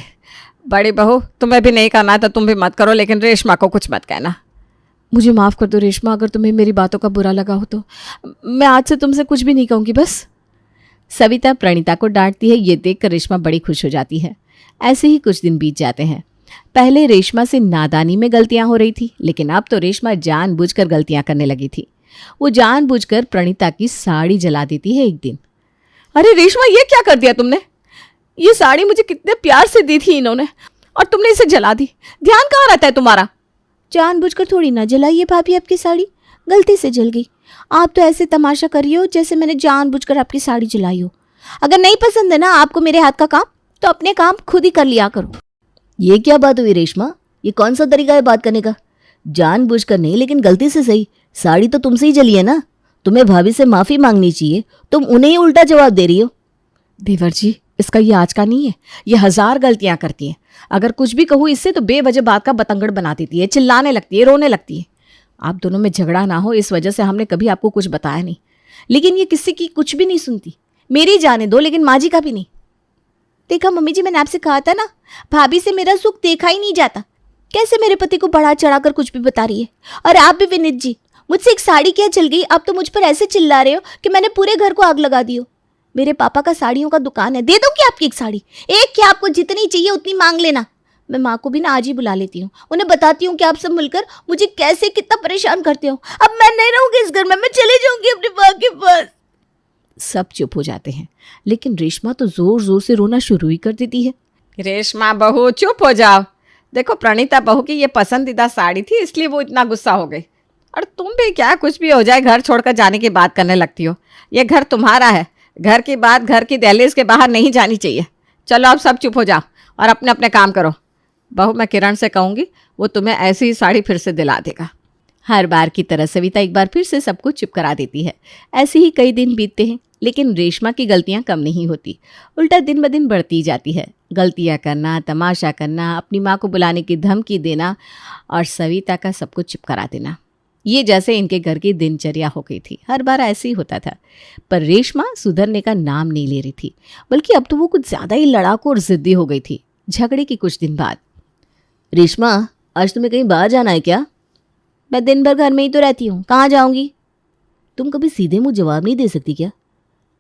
बड़ी बहू तुम्हें भी नहीं करना तो तुम भी मत करो, लेकिन रेशमा को कुछ मत कहना। मुझे माफ़ कर दो रेशमा, अगर तुम्हें मेरी बातों का बुरा लगा हो तो मैं आज से तुमसे कुछ भी नहीं कहूँगी बस। सविता प्रणीता को डांटती है। ये देखकर रेशमा बड़ी खुश हो जाती है। ऐसे ही कुछ दिन बीत जाते हैं। पहले रेशमा से नादानी में गलतियां हो रही थी, लेकिन अब तो रेशमा जानबूझकर गलतियां करने लगी थी। वो जानबूझकर प्रणीता की साड़ी जला देती है एक दिन। अरे रेशमा ये क्या कर दिया तुमने? ये साड़ी मुझे कितने प्यार से दी थी इन्होंने, और तुमने इसे जला दी। ध्यान कहाँ रहता है तुम्हारा? जानबूझकर थोड़ी ना जलाइए भाभी, आपकी साड़ी गलती से जल गई। आप तो ऐसे तमाशा करिए हो जैसे मैंने जानबूझकर आपकी साड़ी जलाई हो। अगर नहीं पसंद है ना आपको मेरे हाथ का काम, तो अपने काम खुद ही कर लिया करो। ये क्या बात हुई रेशमा? ये कौन सा तरीका है बात करने का? जानबूझकर नहीं, लेकिन गलती से सही। साड़ी तो तुमसे ही जली है ना, तुम्हें भाभी से माफ़ी मांगनी चाहिए, तुम उन्हें ही उल्टा जवाब दे रही हो। देवर जी इसका ये आज का नहीं है, ये 1000 गलतियां करती है। अगर कुछ भी कहूँ इससे तो बेवजह बात का बतंगड़ बना देती है, चिल्लाने लगती है, रोने लगती है। आप दोनों में झगड़ा ना हो इस वजह से हमने कभी आपको कुछ बताया नहीं, लेकिन ये किसी की कुछ भी नहीं सुनती। मेरी जाने दो, लेकिन माँ जी का भी नहीं। देखा मम्मी जी, मैंने आपसे कहा था ना, भाभी से मेरा सुख देखा ही नहीं जाता। कैसे मेरे पति को बढ़ा चढ़ाकर कुछ भी बता रही है। और आप भी विनीत जी, मुझसे एक साड़ी क्या चल गई, आप तो मुझ पर ऐसे चिल्ला रहे हो कि मैंने पूरे घर को आग लगा दी हो। मेरे पापा का साड़ियों का दुकान है, दे दूं क्या आपकी एक साड़ी? एक क्या, आपको जितनी चाहिए उतनी मांग लेना। मैं माँ को भी ना आज ही बुला लेती हूँ, उन्हें बताती हूँ कि आप सब मिलकर मुझे कैसे कितना परेशान करते हो। अब मैं नहीं रहूंगी इस घर में, मैं चली जाऊंगी अपनी माँ के पास। सब चुप हो जाते हैं, लेकिन रेशमा तो जोर जोर से रोना शुरू ही कर देती है। रेशमा बहू चुप हो जाओ। देखो प्रणीता बहू की ये पसंदीदा साड़ी थी, इसलिए वो इतना गुस्सा हो गई। और तुम भी क्या, कुछ भी हो जाए घर छोड़कर जाने की बात करने लगती हो। ये घर तुम्हारा है, घर की बात घर की दहलीज के बाहर नहीं जानी चाहिए। चलो अब सब चुप हो जाओ और अपने अपने काम करो। बहू मैं किरण से कहूँगी, वो तुम्हें ऐसी ही साड़ी फिर से दिला देगा। हर बार की तरह सविता एक बार फिर से सबको चुप करा देती है। ऐसे ही कई दिन बीतते हैं, लेकिन रेशमा की गलतियां कम नहीं होती, उल्टा दिन ब दिन बढ़ती जाती है। गलतियां करना, तमाशा करना, अपनी माँ को बुलाने की धमकी देना और सविता का सब कुछ चुप करा देना, ये जैसे इनके घर की दिनचर्या हो गई थी। हर बार ऐसे ही होता था। पर रेशमा सुधरने का नाम नहीं ले रही थी, बल्कि अब तो वो कुछ ज़्यादा ही लड़ाकू और ज़िद्दी हो गई थी। झगड़े के कुछ दिन बाद, रेशमा, आज तुम्हें कहीं बाहर जाना है क्या? मैं दिन भर घर में ही तो रहती हूँ, कहाँ जाऊँगी? तुम कभी सीधे मुँह जवाब नहीं दे सकती क्या?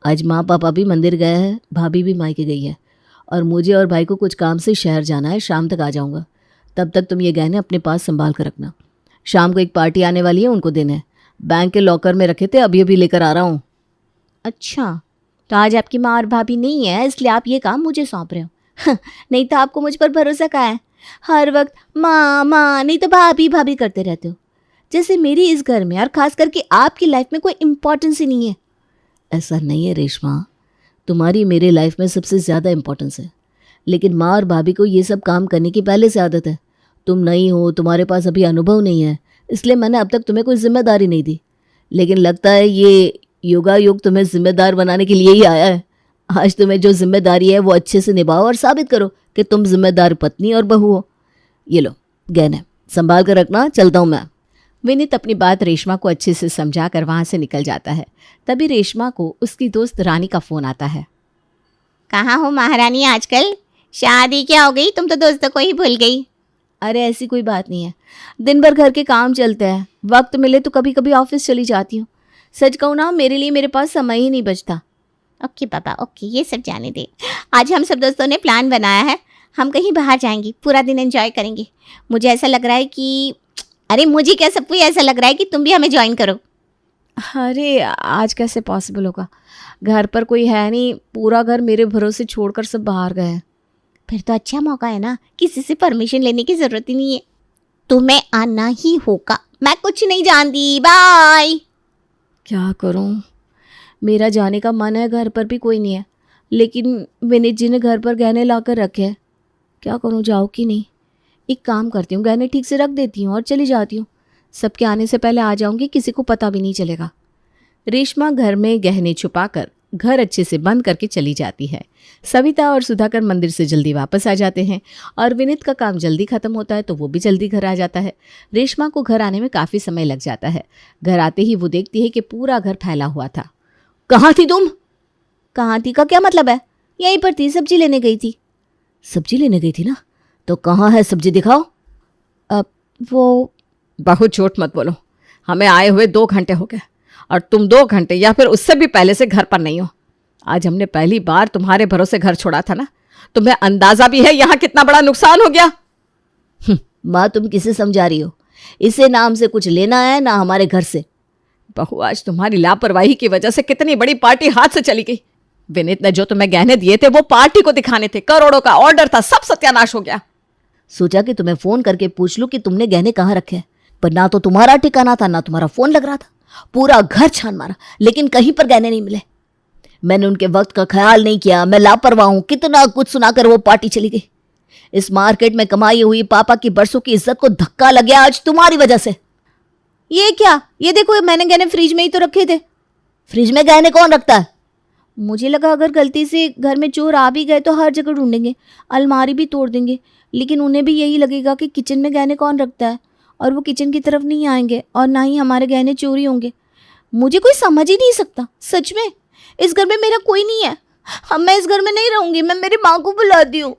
आज माँ पापा भी मंदिर गए हैं, भाभी भी मायके गई है, और मुझे और भाई को कुछ काम से शहर जाना है। शाम तक आ जाऊँगा, तब तक तुम ये गहने अपने पास संभाल कर रखना। शाम को एक पार्टी आने वाली है, उनको देना है। बैंक के लॉकर में रखे थे, अभी अभी लेकर आ रहा हूँ। अच्छा, तो आज आपकी माँ और भाभी नहीं है, इसलिए आप ये काम मुझे सौंप रहे हो। नहीं तो आपको मुझ पर भरोसा कहाँ है? हर वक्त माँ माँ नहीं तो भाभी भाभी करते रहते हो, जैसे मेरी इस घर में और खास करके आपकी लाइफ में कोई इम्पोर्टेंस ही नहीं है। ऐसा नहीं है रेशमा, तुम्हारी मेरे लाइफ में सबसे ज़्यादा इम्पोर्टेंस है, लेकिन माँ और भाभी को ये सब काम करने की पहले से आदत है। तुम नहीं हो, तुम्हारे पास अभी अनुभव नहीं है, इसलिए मैंने अब तक तुम्हें कोई जिम्मेदारी नहीं दी। लेकिन लगता है ये योगा योग तुम्हें जिम्मेदार बनाने के लिए ही आया है। आज तुम्हें जो जिम्मेदारी है वो अच्छे से निभाओ और साबित करो कि तुम जिम्मेदार पत्नी और बहू हो। ये लो गहने, संभाल कर रखना, चलता हूँ मैं। विनीत अपनी बात रेशमा को अच्छे से समझा कर वहाँ से निकल जाता है। तभी रेशमा को उसकी दोस्त रानी का फ़ोन आता है। कहाँ हो महारानी आजकल? शादी क्या हो गई, तुम तो दोस्तों को ही भूल गई। अरे ऐसी कोई बात नहीं है, दिन भर घर के काम चलते हैं, वक्त मिले तो कभी कभी ऑफिस चली जाती हूँ। सच कहूँ ना, मेरे लिए मेरे पास समय ही नहीं बचता। ओके पापा, ओके, ये सब जाने दे। आज हम सब दोस्तों ने प्लान बनाया है, हम कहीं बाहर जाएंगे, पूरा दिन एंजॉय करेंगे। मुझे ऐसा लग रहा है कि, अरे मुझे क्या, सबको ऐसा लग रहा है कि तुम भी हमें ज्वाइन करो। अरे आज कैसे पॉसिबल होगा, घर पर कोई है नहीं, पूरा घर मेरे भरोसे छोड़कर सब बाहर गए हैं। फिर तो अच्छा मौका है ना, किसी से परमिशन लेने की जरूरत ही नहीं है, तुम्हें आना ही होगा। मैं कुछ नहीं जानती, बाय। क्या करूं, मेरा जाने का मन है, घर पर भी कोई नहीं है, लेकिन विनीत जी ने घर पर गहने लाकर रखे हैं। क्या करूं, जाऊँ कि नहीं? एक काम करती हूँ, गहने ठीक से रख देती हूँ और चली जाती हूँ। सबके आने से पहले आ जाऊंगी, किसी को पता भी नहीं चलेगा। रेशमा घर में गहने छुपाकर घर अच्छे से बंद करके चली जाती है। सविता और सुधाकर मंदिर से जल्दी वापस आ जाते हैं और विनीत का काम जल्दी खत्म होता है तो वो भी जल्दी घर आ जाता है। रेशमा को घर आने में काफ़ी समय लग जाता है। घर आते ही वो देखती है कि पूरा घर फैला हुआ था। कहाँ थी तुम? कहाँ थी का क्या मतलब है? यहीं पर थी, सब्जी लेने गई थी। सब्जी लेने गई थी ना, तो कहाँ है सब्जी, दिखाओ। अब वो, बहुत झूठ मत बोलो, हमें आए हुए 2 घंटे हो गए और तुम 2 घंटे या फिर उससे भी पहले से घर पर नहीं हो। आज हमने पहली बार तुम्हारे भरोसे घर छोड़ा था ना, तुम्हें अंदाजा भी है यहाँ कितना बड़ा नुकसान हो गया। माँ तुम किसे समझा रही हो? इसे नाम से कुछ लेना है ना हमारे घर से। बहू, आज तुम्हारी लापरवाही की वजह से कितनी बड़ी पार्टी हाथ से चली गई। विनीत ने जो तुम्हें गहने दिए थे वो पार्टी को दिखाने थे, करोड़ों का ऑर्डर था, सब सत्यानाश हो गया। सोचा कि तुम्हें फोन करके पूछ लूं कि तुमने गहने कहाँ रखे हैं, पर ना तो तुम्हारा ठिकाना था ना तुम्हारा फोन लग रहा था। पूरा घर छान मारा लेकिन कहीं पर गहने नहीं मिले। मैंने उनके वक्त का ख्याल नहीं किया, मैं लापरवाह हूं। कितना कुछ सुनाकर वो पार्टी चली गई। इस मार्केट में कमाई हुई पापा की बरसों की इज्जत को धक्का लग गया आज तुम्हारी वजह से। ये क्या? ये देखो, मैंने गहने फ्रिज में ही तो रखे थे। फ्रिज में गहने कौन रखता है? मुझे लगा अगर गलती से घर में चोर आ भी गए तो हर जगह ढूंढेंगे, अलमारी भी तोड़ देंगे, लेकिन उन्हें भी यही लगेगा कि किचन में गहने कौन रखता है, और वो किचन की तरफ नहीं आएंगे और ना ही हमारे गहने चोरी होंगे। मुझे कोई समझ ही नहीं सकता, सच में। इस घर में मेरा कोई नहीं है। अब मैं इस घर में नहीं रहूंगी, मैं मेरी माँ को बुलाती हूँ।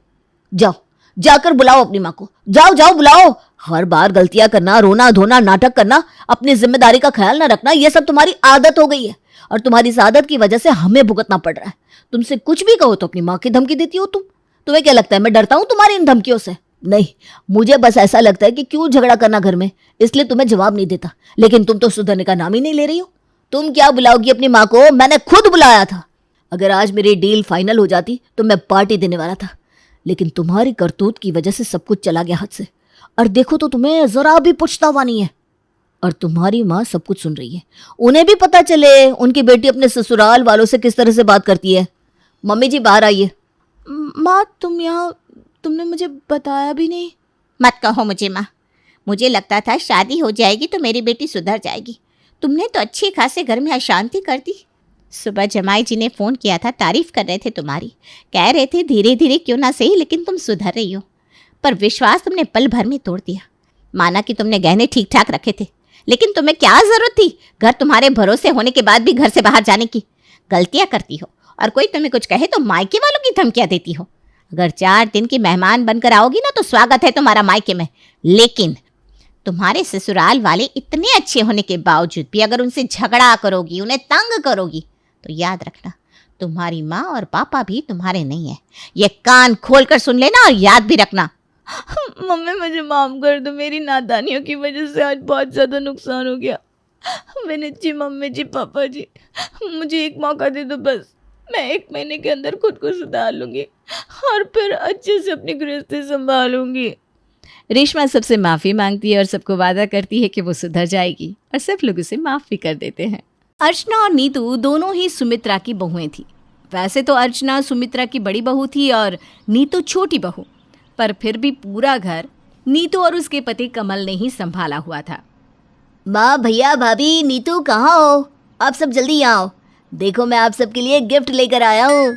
जाओ, जाकर बुलाओ अपनी माँ को, जाओ जाओ बुलाओ। हर बार गलतियां करना, रोना धोना, नाटक करना, अपनी जिम्मेदारी का ख्याल ना रखना, ये सब तुम्हारी आदत हो गई है, और तुम्हारी इस आदत की वजह से हमें भुगतना पड़ रहा है। तुमसे कुछ भी कहो तो अपनी माँ की धमकी देती हो तुम। तुम्हें क्या लगता है मैं डरता हूँ तुम्हारी इन धमकियों से? नहीं, मुझे बस ऐसा लगता है कि क्यों झगड़ा करना घर में, इसलिए तुम्हें जवाब नहीं देता। लेकिन तुम तो सुधरने का नाम ही नहीं ले रही हो। तुम क्या बुलाओगी अपनी माँ को? मैंने खुद बुलाया था। अगर आज मेरी डील फाइनल हो जाती तो मैं पार्टी देने वाला था, लेकिन तुम्हारी करतूत की वजह से सब कुछ चला गया हाथ से। और देखो तो तुम्हें जरा भी पछतावा नहीं है। और तुम्हारी माँ सब कुछ सुन रही है, उन्हें भी पता चले उनकी बेटी अपने ससुराल वालों से किस तरह से बात करती है। मम्मी जी बाहर आइए। माँ तुम यहाँ, तुमने मुझे बताया भी नहीं। मत कहो मुझे माँ, मुझे लगता था शादी हो जाएगी तो मेरी बेटी सुधर जाएगी। तुमने तो अच्छी खासे घर में अशांति कर दी। सुबह जमाई जी ने फ़ोन किया था, तारीफ कर रहे थे तुम्हारी, कह रहे थे धीरे धीरे क्यों ना सही लेकिन तुम सुधर रही हो। पर विश्वास तुमने पल भर में तोड़ दिया। माना कि तुमने गहने ठीक ठाक रखे थे, लेकिन तुम्हें क्या ज़रूरत थी घर तुम्हारे भरोसे होने के बाद भी घर से बाहर जाने की? गलतियाँ करती हो और कोई तुम्हें कुछ कहे तो मायके वालों की धमकियाँ देती हो। अगर 4 दिन की मेहमान बनकर आओगी ना तो स्वागत है तुम्हारा मायके में, लेकिन तुम्हारे ससुराल वाले इतने अच्छे होने के बावजूद भी अगर उनसे झगड़ा करोगी, उन्हें तंग करोगी, तो याद रखना तुम्हारी माँ और पापा भी तुम्हारे नहीं है। ये कान खोलकर सुन लेना और याद भी रखना। मम्मी मुझे माफ कर दो, मेरी नादानियों की वजह से आज बहुत ज़्यादा नुकसान हो गया। विनीत जी, मम्मी जी, पापा जी, मुझे एक मौका दे दो बस। मैं 1 महीने के अंदर खुद को सुधार लूँगी और फिर अच्छे से अपनी गृहस्थी संभालूंगी। रेशमा सबसे माफ़ी मांगती है और सबको वादा करती है कि वो सुधर जाएगी, और सब लोग उसे माफ़ भी कर देते हैं। अर्चना और नीतू दोनों ही सुमित्रा की बहुएं थी। वैसे तो अर्चना सुमित्रा की बड़ी बहू थी और नीतू छोटी बहू, पर फिर भी पूरा घर नीतू और उसके पति कमल ने ही संभाला हुआ था। माँ, भैया, भाभी, नीतू कहाँ हो? आप सब जल्दी यहाँ आओ। देखो मैं आप सबके लिए गिफ्ट लेकर आया हूँ।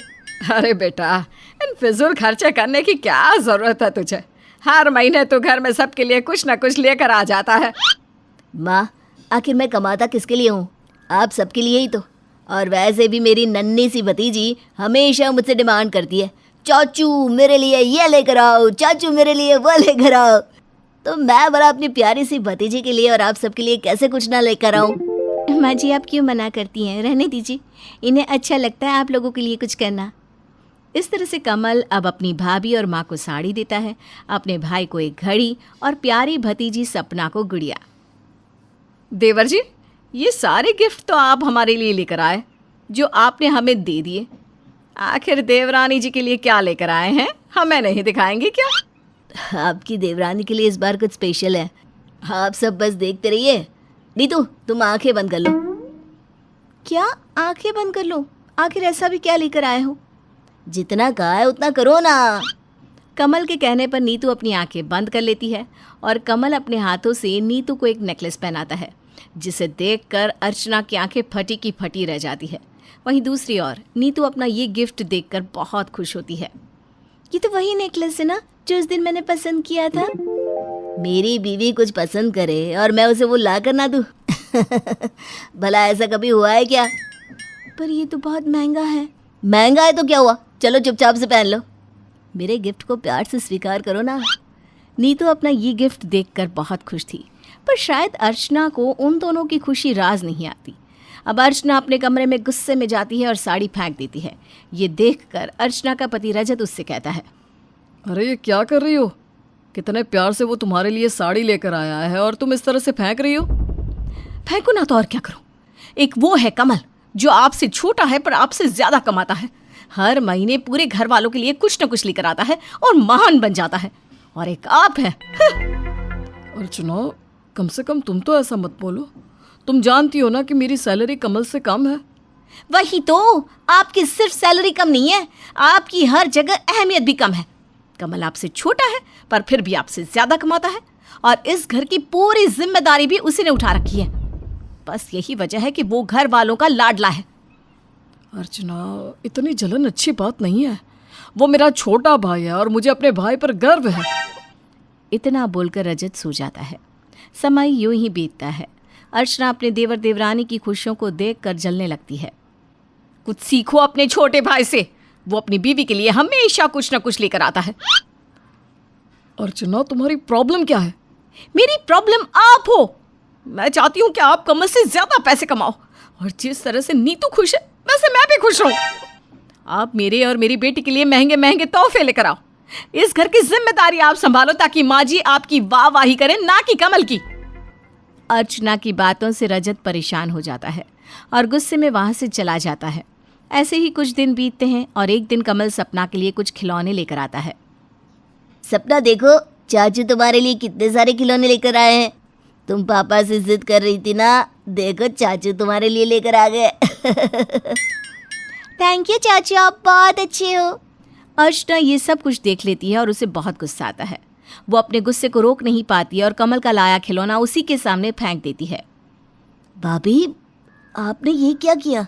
अरे बेटा, इन फिजूल खर्चे करने की क्या जरूरत है तुझे? हर महीने तो घर में सबके लिए कुछ ना कुछ लेकर आ जाता है। माँ, आखिर मैं कमाता किसके लिए हूँ? आप सबके लिए ही तो। और वैसे भी मेरी नन्ही सी भतीजी हमेशा मुझसे डिमांड करती है, चाचू मेरे लिए ये लेकर आओ, चाचू मेरे लिए वो लेकर आओ। तो मैं बड़ा अपनी प्यारी सी भतीजी के लिए और आप सबके लिए कैसे कुछ ना लेकर आऊँ? माँ जी, आप क्यों मना करती हैं? रहने दीजिए, इन्हें अच्छा लगता है आप लोगों के लिए कुछ करना। इस तरह से कमल अब अपनी भाभी और माँ को साड़ी देता है, अपने भाई को एक घड़ी और प्यारी भतीजी सपना को गुड़िया। देवर जी, ये सारे गिफ्ट तो आप हमारे लिए लेकर आए, जो आपने हमें दे दिए। आखिर देवरानी जी के लिए क्या लेकर आए हैं, हमें नहीं दिखाएंगे क्या? आपकी देवरानी के लिए इस बार कुछ स्पेशल है, आप सब बस देखते रहिए। नीतू, तुम आंखें बंद कर लो। क्या आंखें बंद कर लो? आखिर ऐसा भी क्या लेकर आए हो? जितना कहा है उतना करो ना। कमल के कहने पर नीतू अपनी आंखें बंद कर लेती है और कमल अपने हाथों से नीतू को एक नेकलेस पहनाता है, जिसे देखकर अर्चना की आंखें फटी की फटी रह जाती है। वहीं दूसरी ओर नीतू अपना ये गिफ्ट देखकर बहुत खुश होती है। ये तो वही नेकलेस है ना जो उस दिन मैंने पसंद किया था। मेरी बीवी कुछ पसंद करे और मैं उसे वो ला कर ना दूं? भला ऐसा कभी हुआ है क्या? पर ये तो बहुत महंगा है। महंगा है तो क्या हुआ, चलो चुपचाप से पहन लो। मेरे गिफ्ट को प्यार से स्वीकार करो ना। नीतू अपना ये गिफ्ट देखकर बहुत खुश थी, पर शायद अर्चना को उन दोनों की खुशी राज नहीं आती। अब अर्चना अपने कमरे में गुस्से में जाती है और साड़ी फेंक देती है। ये देखकर अर्चना का पति रजत उससे कहता है, अरे ये क्या कर रही हो? कितने प्यार से वो तुम्हारे लिए साड़ी लेकर आया है और तुम इस तरह से फेंक रही हो। फेंकू ना तो और क्या करूं? एक वो है कमल जो आपसे छोटा है पर आपसे ज्यादा कमाता है, हर महीने पूरे घर वालों के लिए कुछ न कुछ लेकर आता है और महान बन जाता है, और एक आप है। अर्चना, कम से कम तुम तो ऐसा मत बोलो। तुम जानती हो ना कि मेरी सैलरी कमल से कम है। वही तो, आपकी सिर्फ सैलरी कम नहीं है, आपकी हर जगह अहमियत भी कम है। कमल आपसे छोटा है पर फिर भी आपसे ज्यादा कमाता है, और इस घर की पूरी जिम्मेदारी भी उसी ने उठा रखी है। बस यही वजह है कि वो घर वालों का लाडला है। अर्चना, इतनी जलन अच्छी बात नहीं है। वो मेरा छोटा भाई है और मुझे अपने भाई पर गर्व है। इतना बोलकर रजत सो जाता है। समय यूं ही बीतता है। अर्चना अपने देवर देवरानी की खुशियों को देखकर जलने लगती है। कुछ सीखो अपने छोटे भाई से, वो अपनी बीवी के लिए हमेशा कुछ न कुछ लेकर आता है। अर्चना, तुम्हारी प्रॉब्लम क्या है? मेरी प्रॉब्लम आप हो। मैं चाहती हूँ कि आप कमर से ज्यादा पैसे कमाओ और जिस तरह से नीतू खुश है वैसे मैं भी खुश रहूं। आप मेरे और मेरी बेटी के लिए महंगे महंगे तोहफे लेकर आओ। इस घर की जिम्मेदारी आप संभालो ताकि माँ जी आपकी वाहवाही करें, ना कि कमल की। अर्चना की बातों से रजत परेशान हो जाता है और गुस्से में वहां से चला जाता है। ऐसे ही कुछ दिन बीतते हैं और एक दिन कमल सपना के लिए कुछ खिलौने लेकर आता है। सपना देखो, चाचू तुम्हारे लिए कितने सारे खिलौने लेकर आए हैं। तुम पापा से जिद कर रही थी ना, देखो चाचू तुम्हारे लिए लेकर आ गए। थैंक यू चाचू, आप बहुत अच्छे हो। अर्चना ये सब कुछ देख लेती है और उसे बहुत गुस्सा आता है। वो अपने गुस्से को रोक नहीं पाती है और कमल का लाया खिलौना उसी के सामने फेंक देती है। भाभी, आपने ये क्या किया?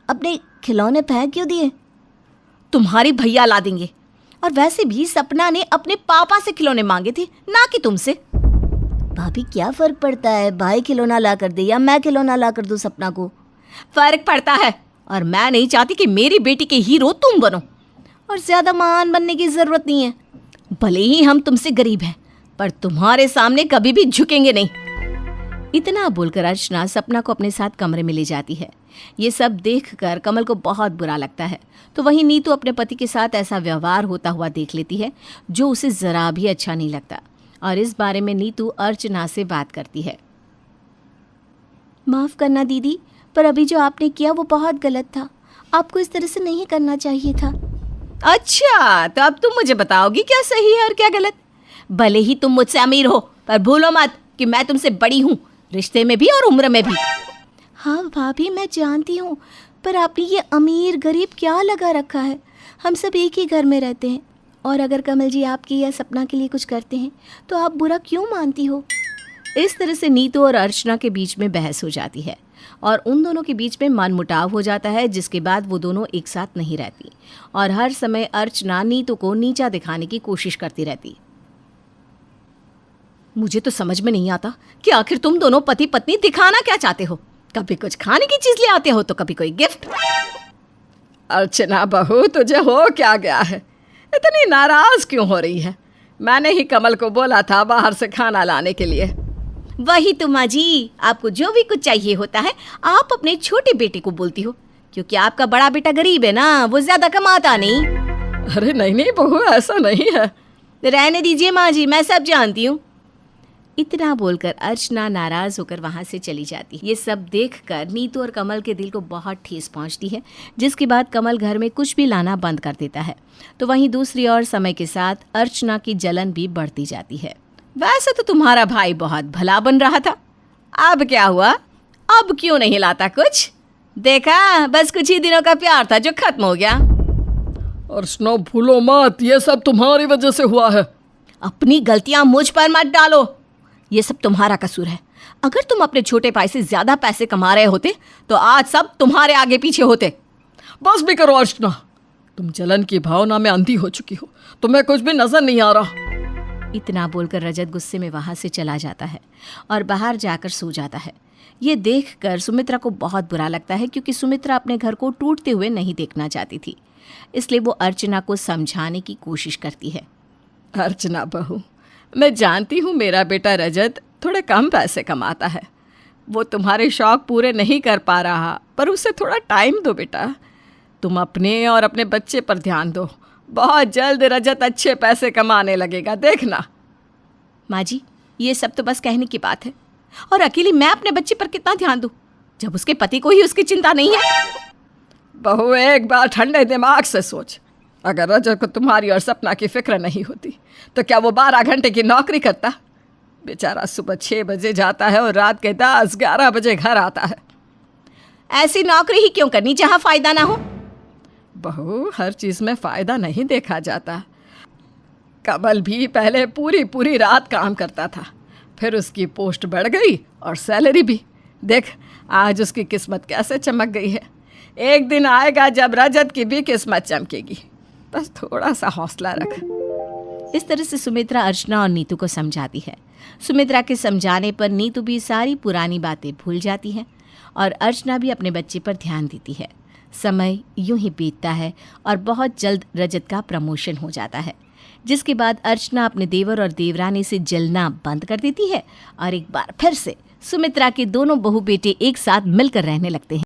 अपने खिलौने फेंक क्यों दिए? तुम्हारे भैया ला देंगे, और वैसे भी सपना ने अपने पापा से खिलौने मांगे थे, ना कि तुमसे। भाभी, क्या फर्क पड़ता है, भाई खिलौना ला कर दे या मैं खिलौना ला कर दूं सपना को? फर्क पड़ता है, और मैं नहीं चाहती कि मेरी बेटी के हीरो तुम बनो। और ज्यादा महान बनने की जरूरत नहीं है। भले ही हम तुमसे गरीब हैं, पर तुम्हारे सामने कभी भी झुकेंगे नहीं। इतना बोलकर अर्चना सपना को अपने साथ कमरे में ले जाती है। ये सब देखकर कमल को बहुत बुरा लगता है। तो वहीं नीतू अपने पति के साथ ऐसा व्यवहार होता हुआ देख लेती है जो उसे जरा भी अच्छा नहीं लगता, और इस बारे में नीतू अर्चना से बात करती है। माफ करना दीदी, पर अभी जो आपने किया वो बहुत गलत था। आपको इस तरह से नहीं करना चाहिए था। अच्छा, तो अब तुम मुझे बताओगी क्या सही है और क्या गलत? भले ही तुम मुझसे अमीर हो, पर भूलो मत कि मैं तुमसे बड़ी हूँ, रिश्ते में भी और उम्र में भी। हाँ भाभी, मैं जानती हूँ, पर आपने ये अमीर गरीब क्या लगा रखा है? हम सब एक ही घर में रहते हैं, और अगर कमल जी आपकी या सपना के लिए कुछ करते हैं तो आप बुरा क्यों मानती हो? इस तरह से नीतू और अर्चना के बीच में बहस हो जाती है और उन दोनों के बीच में मनमुटाव हो जाता है, जिसके बाद वो दोनों एक साथ नहीं रहती और हर समय अर्चना नीतू को नीचा दिखाने की कोशिश करती रहती। मुझे तो समझ में नहीं आता कि आखिर तुम दोनों पति पत्नी दिखाना क्या चाहते हो। कभी कुछ खाने की चीज ले आते हो तो कभी कोई गिफ्ट। अर्चना बहू, तुझे हो क्या गया है? इतनी नाराज क्यों हो रही है? मैंने ही कमल को बोला था बाहर से खाना लाने के लिए। वही तो माँ जी, आपको जो भी कुछ चाहिए होता है आप अपने छोटे बेटे को बोलती हो, क्योंकि आपका बड़ा बेटा गरीब है ना, वो ज्यादा कमाता नहीं। अरे नहीं बहू, ऐसा नहीं है। रहने दीजिए माँ जी, मैं सब जानती हूँ। इतना बोलकर अर्चना नाराज होकर वहां से चली जाती है। ये सब देखकर नीतू और कमल के दिल को बहुत ठेस पहुंचती है, जिसके बाद कमल घर में कुछ भी लाना बंद कर देता है। तो वहीं दूसरी ओर समय के साथ अर्चना की जलन भी बढ़ती जाती है। वैसे तो तुम्हारा भाई बहुत भला बन रहा था, अब क्या हुआ? अब क्यों नहीं लाता कुछ? देखा, बस कुछ ही दिनों का प्यार था जो खत्म हो गया। अर्चना भूलो मत, ये सब तुम्हारी वजह से हुआ है। अपनी गलतियां मुझ पर मत डालो, ये सब तुम्हारा कसूर है। अगर तुम अपने छोटे भाई से ज्यादा पैसे कमा रहे होते तो आज सब तुम्हारे आगे पीछे होते। बस भी करो अर्चना, तुम जलन की भावना में अंधी हो चुकी हो, तुम्हें कुछ भी नजर नहीं आ रहा। इतना बोलकर रजत गुस्से में वहां से चला जाता है और बाहर जाकर सो जाता है। ये देखकर सुमित्रा को बहुत बुरा लगता है, क्योंकि सुमित्रा अपने घर को टूटते हुए नहीं देखना चाहती थी। इसलिए वो अर्चना को समझाने की कोशिश करती है। अर्चना बहू, मैं जानती हूँ मेरा बेटा रजत थोड़े कम पैसे कमाता है, वो तुम्हारे शौक पूरे नहीं कर पा रहा, पर उसे थोड़ा टाइम दो बेटा। तुम अपने और अपने बच्चे पर ध्यान दो, बहुत जल्द रजत अच्छे पैसे कमाने लगेगा, देखना। माँ जी, ये सब तो बस कहने की बात है, और अकेली मैं अपने बच्चे पर कितना ध्यान दूँ जब उसके पति को ही उसकी चिंता नहीं है। बहू, एक बार ठंडे दिमाग से सोच, अगर रजत को तुम्हारी और सपना की फिक्र नहीं होती तो क्या वो 12 घंटे की नौकरी करता? बेचारा सुबह 6 बजे जाता है और रात के 10-11 बजे घर आता है। ऐसी नौकरी ही क्यों करनी जहाँ फायदा ना हो? बहू, हर चीज में फायदा नहीं देखा जाता। कमल भी पहले पूरी रात काम करता था, फिर उसकी पोस्ट बढ़ गई और सैलरी भी। देख, आज उसकी किस्मत कैसे चमक गई है। एक दिन आएगा जब रजत की भी किस्मत चमकेगी, बस थोड़ा सा हौसला रख। इस तरह से सुमित्रा अर्चना और नीतू को समझाती है। सुमित्रा के समझाने पर नीतू भी सारी पुरानी बातें भूल जाती है और अर्चना भी अपने बच्चे पर ध्यान देती है। समय यूं ही बीतता है और बहुत जल्द रजत का प्रमोशन हो जाता है, जिसके बाद अर्चना अपने देवर और देवरानी से जलना बंद कर देती है और एक बार फिर से सुमित्रा के दोनों बहू बेटे एक साथ मिलकर रहने लगते हैं।